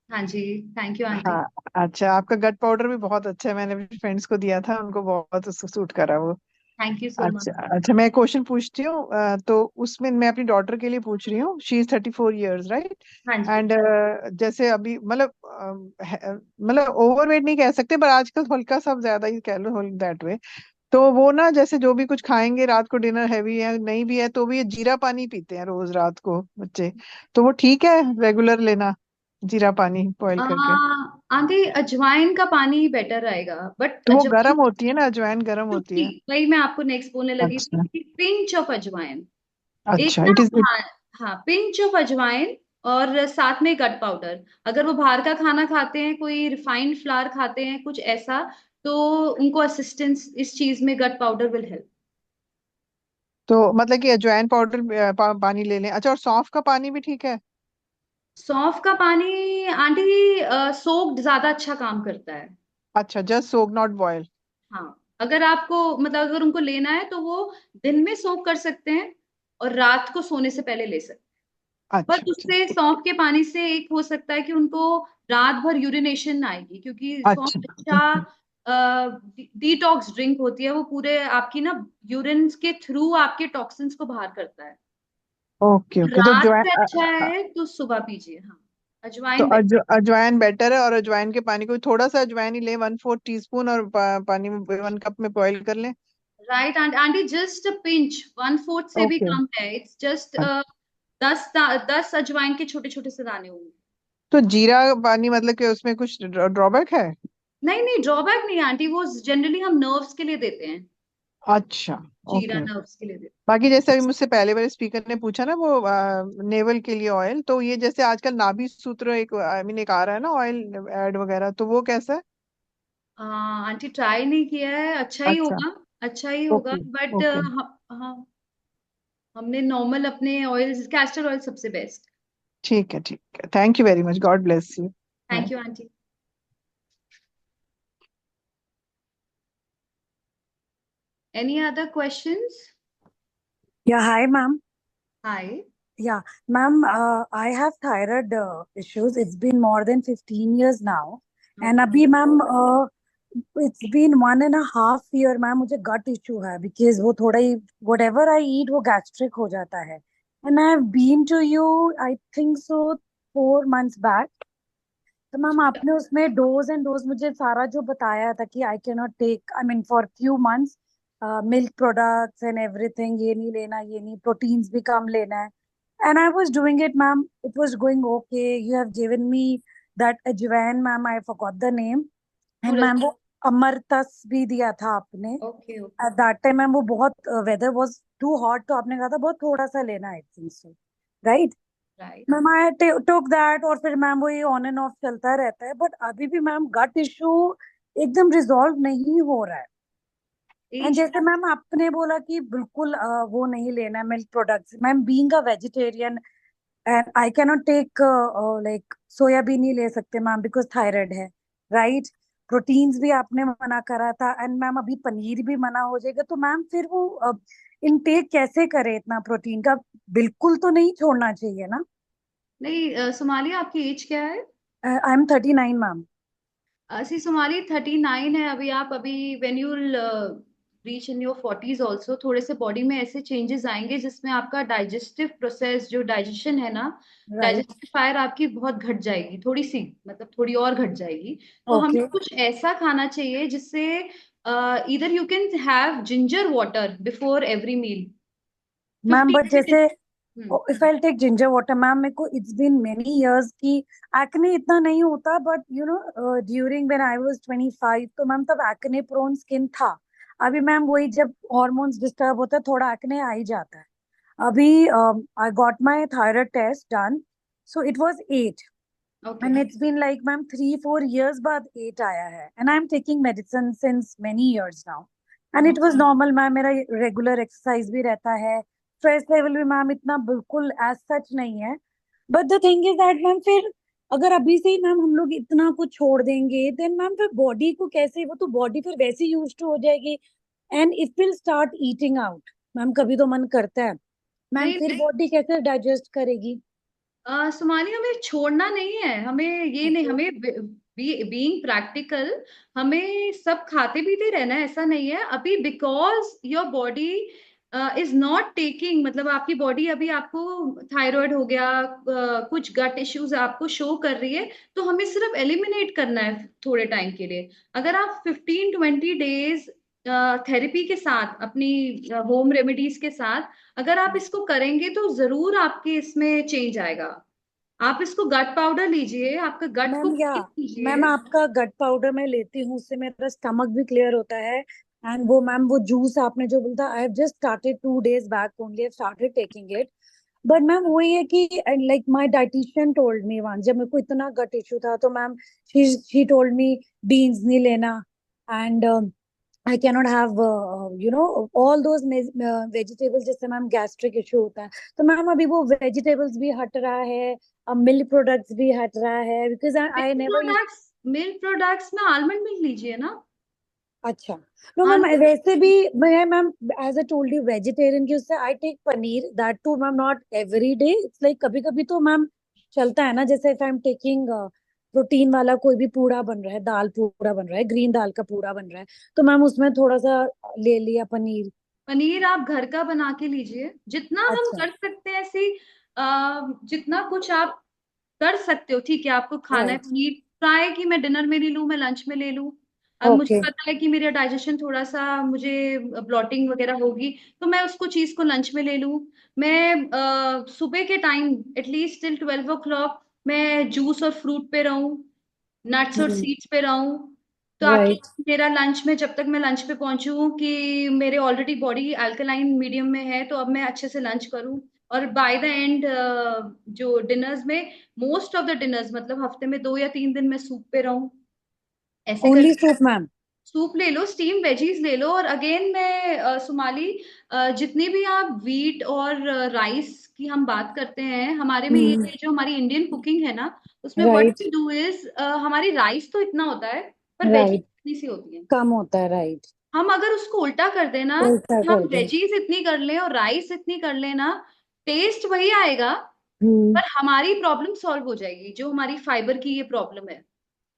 हाँ जी, थैंक यू आंटी। हाँ। अच्छा, आपका गट पाउडर भी बहुत अच्छा है, मैंने अपने फ्रेंड्स को दिया था, उनको बहुत उसको सूट करा वो। थैंक यू सो अच्छा मच। अच्छा, मैं क्वेश्चन पूछती हूँ, तो उसमें मैं अपनी डॉटर के लिए पूछ रही हूँ। She is 34 years, right? हाँ जी। एंड जैसे अभी मतलब मतलब ओवरवेट नहीं कह सकते, पर आजकल हल्का सा ज्यादा ही कह लो, दैट वे। तो वो ना, जैसे जो भी कुछ खाएंगे रात को, डिनर हैवी है नहीं भी है, तो भी ये जीरा पानी पीते हैं रोज रात को बच्चे। तो वो ठीक है रेगुलर लेना, जीरा पानी बॉईल आ, करके? आंटी, अजवाइन का पानी बेटर रहेगा, बट तो वो अजवाइन, गर्म होती है ना, अजवाइन गर्म होती चुटकी, है। वही मैं आपको नेक्स्ट बोलने लगी अच्छा। थी, पिंच ऑफ अजवाइन। एक अच्छा, ना, इट इज इट। हाँ, हाँ, पिंच ऑफ अजवाइन, और साथ में गट पाउडर। अगर वो बाहर का खाना खाते हैं, कोई रिफाइंड फ्लावर खाते हैं, कुछ ऐसा, तो उनको असिस्टेंस इस चीज में गट पाउडर विल हेल्प। तो मतलब कि अजवाइन पाउडर पानी ले लें। अच्छा, और सौंफ का पानी भी ठीक है? सौंफ का पानी आंटी सोक्ड ज्यादा अच्छा काम करता है। अच्छा, जस्ट सोक नॉट बॉयल। हाँ, अगर आपको मतलब अगर उनको लेना है तो वो दिन में सोक कर सकते हैं और रात को सोने से पहले ले सकते हैं। पर अच्छा अच्छा उससे सौंफ के पानी से एक हो सकता है कि उनको रात भर यूरिनेशन आएगी, क्योंकि अच्छा। सौंफ अच्छा डिटॉक्स ड्रिंक होती है, वो पूरे आपकी ना यूरिन के थ्रू आपके टॉक्सिन्स को बाहर करता है। ओके ओके, तो रात जो में अच्छा है तो सुबह पीजिए। हाँ, तो अजवाइन बेटर। अजवाइन बेटर है, और अजवाइन के पानी को थोड़ा सा अजवाइन ही ले, 1/4 टीस्पून, और पानी में 1 कप में बॉईल कर लें। Right aunty, just a pinch, 1/4 से भी ओके। कम है। इट्स जस्ट 10 अजवाइन के छोटे छोटे से दाने होंगे। तो जीरा पानी मतलब कि उसमें कुछ ड्रॉबैक है? नहीं नहीं, ड्रॉबैक नहीं आंटी, वो जनरली हम नर्व्स के लिए देते हैं। अच्छा। जीरा ओके। नर्व्स के लिए देते बाकी जैसे अभी मुझसे पहले वाले स्पीकर ने पूछा ना, वो नेवल के लिए ऑयल, तो ये जैसे आजकल नाभि सूत्र एक आई मीन एक आ रहा है ना ऑयल एड वगैरह, तो वो कैसा है? हैं। आंटी ट्राई नहीं किया है, अच्छा ही अच्छा। होगा, अच्छा ही होगा, ओके बट ओके। हाँ, हमने नॉर्मल अपने ऑयल, कैस्टर ऑयल सबसे बेस्ट। ठीक है ठीक है, thank you very much, God bless you. Bye. Thank you aunty. Any other questions? Yeah, hi, ma'am. Hi. Yeah, ma'am, I have thyroid issues. It's been more than 15 years now. And okay. abhi, ma'am, it's been 1.5 year, ma'am, मुझे gut issue है because वो थोड़ा ही whatever I eat वो gastric हो जाता है. And I have been to you, I think so, 4 months back. तो ma'am आपने उसमें डोज एंड डोज मुझे सारा जो बताया था कि I can not take, I mean for few months, milk products and everything, ये नहीं लेना, ये नहीं, प्रोटीन्स भी कम लेना है. And I was doing it ma'am, it was going okay. You have given me that ajwain, ma'am I forgot the name. And ma'am वो अमरतस भी दिया था आपने okay at that time. Ma'am वो बहुत वेदर वाज टू हॉट, तो आपने कहा था बहुत थोड़ा सा लेना है, I think so, right? Right. Ma'am I took that, और फिर मैम वो ये ऑन एंड ऑफ चलता रहता है, बट अभी भी मैम गट इशू एकदम रिजॉल्व नहीं हो रहा है. एंड जैसे मैम आपने बोला कि बिल्कुल वो नहीं लेना है milk products. Ma'am being a vegetarian and I can not take like soybean नहीं ले सकते मैम बिकॉज थायराइड है, राइट? प्रोटीन्स भी आपने मना करा था, एंड मैम अभी पनीर भी मना हो जाएगा, तो मैम फिर वो इनटेक कैसे करे इतना प्रोटीन का? बिल्कुल तो नहीं छोड़ना चाहिए ना? नहीं, सोमाली आपकी एज क्या है? I am 39 ma'am. सी सोमाली 39 है अभी आप, अभी when you reach in your 40s also थोड़े से बॉडी में ऐसे चेंजेस आएंगे जिसमें आपका डाइजेस्टिव प्रोसेस, जो डाइजेशन है ना, राइट. डाइजेस्टिव फायर आपकी बहुत घट जाएगी, थोड़ी सी, मतलब थोड़ी और घट जाएगी. तो हमें ओके कुछ ऐसा खाना चाहिए जिससे इधर you can have ginger water before every meal, ma'am, 50 but जैसे hmm. If I take ginger water ma'am, मेरे को इट्स बीन मेनी इयर्स की एक्ने इतना नहीं होता, but you know during when I was 25, तो मैम तब एक्ने प्रोन स्किन था. अभी मैम वही जब हॉर्मोन्स डिस्टर्ब होता है थोड़ा एक्ने आ ही जाता है. अभी I got my thyroid test done, so it was 8. Okay. And it's been like, ma'am, 3-4 years बाद 8 आया है. And I'm taking medicine since many years now. And it was normal, ma'am. मेरा regular exercise भी रहता है. Stress level भी ma'am इतना बिल्कुल as such नहीं है. But the thing is that ma'am फिर अगर अभी से ही मैम हम लोग इतना कुछ छोड़ देंगे, then मैम फिर बॉडी को कैसे, वो तो बॉडी फिर वैसे यूज टू हो जाएगी. And it will start eating out. Ma'am कभी तो मन करता है मैम, नहीं फिर बॉडी कैसे डाइजेस्ट करेगी? सोमाली, हमें छोड़ना नहीं है, हमें ये नहीं, हमें बीइंग प्रैक्टिकल, हमें सब खाते पीते रहना है, ऐसा नहीं है अभी, because your body is not taking, मतलब आपकी बॉडी अभी आपको थायराइड हो गया, कुछ गट इश्यूज आपको शो कर रही है, तो हमें सिर्फ एलिमिनेट करना है थोड़े टाइम के लिए. अगर आप 15-20 डेज थेरेपी के साथ, अपनी होम रेमेडीज के साथ अगर आप इसको करेंगे तो जरूर आपके इसमें चेंज आएगा. आप इसको गट पाउडर लीजिए, आपका गट को मैम या clean कीजिए. मैम आपका गट पाउडर मैं लेती हूँ, उससे मेरा स्टमक भी क्लियर होता है. एंड वो मैम वो जूस आपने जो बोला, I have just started 2 days back only, I started taking it. But ma'am वही है कि like my dietitian told me one, जब मेरे को इतना गट इशू था तो ma'am she told me beans नहीं लेना, and I cannot have, all those vegetables, जिससे मैम गैस्ट्रिक इशू होता है. तो मैम अभी वो वेजिटेबल्स भी हट रहा है, अब मिल्क प्रोडक्ट्स भी हट रहा है, because I never. Milk products में आलमंड मिल्क लीजिए ना. अच्छा। नो हाँ मैम, वैसे भी मैं ma'am as I told you vegetarian की उससे I take paneer, that too ma'am not every day, it's like कभी कभी तो मैम चलता है ना, जैसे if I am taking protein वाला कोई भी पूड़ा बन रहा है, दाल पूड़ा बन रहा है, ग्रीन दाल का पूड़ा बन रहा है, तो मैम उसमें थोड़ा सा ले लिया पनीर। पनीर आप घर का बना के लीजिए, जितना हम अच्छा। कर सकते हैं ऐसे जितना कुछ आप कर सकते हो, ठीक है। आपको खाना है राइट। पनीर फ्राई, की मैं डिनर में ले लूं, मैं लंच में ले लूं। अब मुझे ओके। पता है कि मेरा डाइजेशन थोड़ा सा, मुझे ब्लॉटिंग वगैरह होगी, तो मैं उसको चीज को लंच में ले लूं। मैं सुबह के टाइम एटलीस्ट टिल 12 o'clock मैं जूस और फ्रूट पे रहूं, नट्स और सीड्स पे रहूं, ताकि राइट। मेरा लंच में, जब तक मैं लंच पे पहुंचूं कि मेरे ऑलरेडी बॉडी अल्कलाइन मीडियम में है, तो अब मैं अच्छे से लंच करूं। और बाय द एंड जो डिनर्स में, मोस्ट ऑफ द डिनर्स मतलब हफ्ते में 2 या 3 दिन मैं सूप पे रहूं, ऐसे ओनली करके। Soup ma'am? सूप ले लो, स्टीम वेजीज ले लो। और अगेन मैं सुमाली, जितनी भी आप वीट और राइस की हम बात करते हैं, हमारे में ये है, जो हमारी इंडियन कुकिंग है ना, उसमें what right. We do is, हमारी राइस तो इतना होता है पर वेजीज राइट। इतनी सी होती है। कम होता है, राइट। हम अगर उसको उल्टा कर देना, उल्टा कि हम कर दो। वेजीज इतनी कर लें और राइस इतनी कर लेना, टेस्ट वही आएगा, हम्म। पर हमारी प्रॉब्लम सॉल्व हो जाएगी, जो हमारी फाइबर की ये प्रॉब्लम है।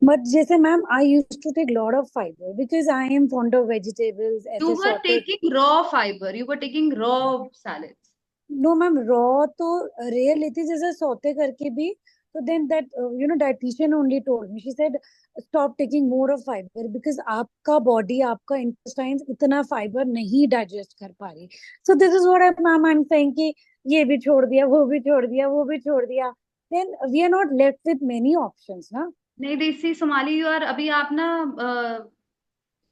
बट जैसे ma'am I use to take lot of fibre because I am fond of vegetables, you ऐसे were sorted. Taking raw fibre, you were taking raw salads. No ma'am, raw तो rare लेती, जैसे saute करके भी। तो then that dietitian only told me, she said stop taking more of fibre because आपका body, आपका intestines इतना fibre नहीं डाइजेस्ट कर पा रही। So this is what I am saying कि ये भी छोड़ दिया, वो भी छोड़ दिया, वो भी छोड़ दिया, then we are not left with many options ना। नहीं देसी सोमाली, और अभी आप ना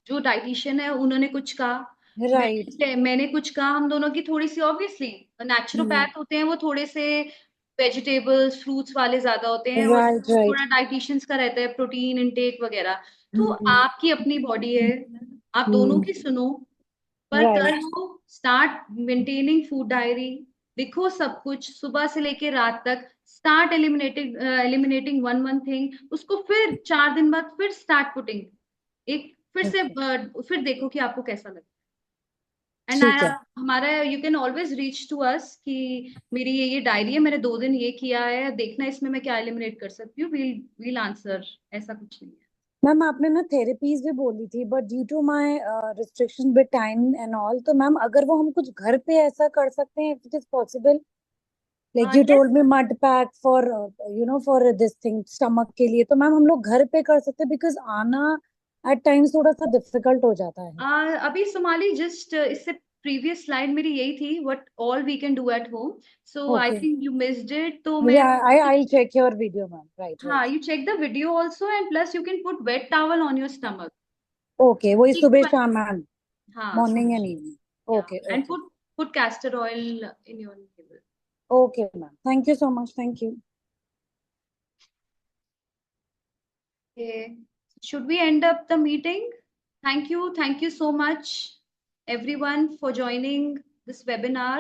जो डाइटिशियन है उन्होंने कुछ कहा, राइट। मैंने कुछ कहा, हम दोनों की थोड़ी सी, ऑब्वियसली नेचुरोपैथ होते हैं वो, थोड़े से वेजिटेबल्स फ्रूट्स वाले ज्यादा होते हैं, और राइट। राइट। थोड़ा डाइटिशियंस का रहता है प्रोटीन इनटेक वगैरह। तो आपकी अपनी बॉडी है, आप दोनों की सुनो, पर कर राइट। लो स्टार्ट मेंटेनिंग फूड डायरी। लिखो सब कुछ सुबह से लेके रात तक, start eliminating one one thing, उसको फिर 4 दिन बाद फिर स्टार्ट पुटिंग, एक फिर से ओके। फिर देखो कि आपको कैसा लगता है। एंड ठीक है। हमारा, you can always reach to us कि मेरी ये डायरी है, मैंने 2 दिन ये किया है, देखना इसमें मैं क्या एलिमिनेट कर सकती हूँ, वील आंसर, ऐसा कुछ नहीं है। मैम आपने ना थेरेपीज भी बोली थी, but due to my restriction with time and all, तो मैम अगर वो हम कुछ घर पे ऐसा कर सकते हैं, if it is possible, like you yes, told me mud pack for for this thing stomach के लिए, तो मैम हम लोग घर पे कर सकते हैं बिकॉज आना एट टाइम्स थोड़ा सा डिफिकल्ट हो जाता है। अभी सोमाली जस्ट इससे प्रीवियस स्लाइड मेरी यही थी, what all we can do at home, so I okay. Think you missed it, तो मैं, या I check your video ma'am, right हाँ, right. You check the video also, and plus you can put wet towel on your stomach. Okay, वही सुबह शाम ma'am, हाँ, morning and evening. Yeah, okay and okay. Put castor oil in your table. Okay ma'am, thank you so much, thank you. Okay. Should we end up the meeting? Thank you so much, everyone, for joining this webinar.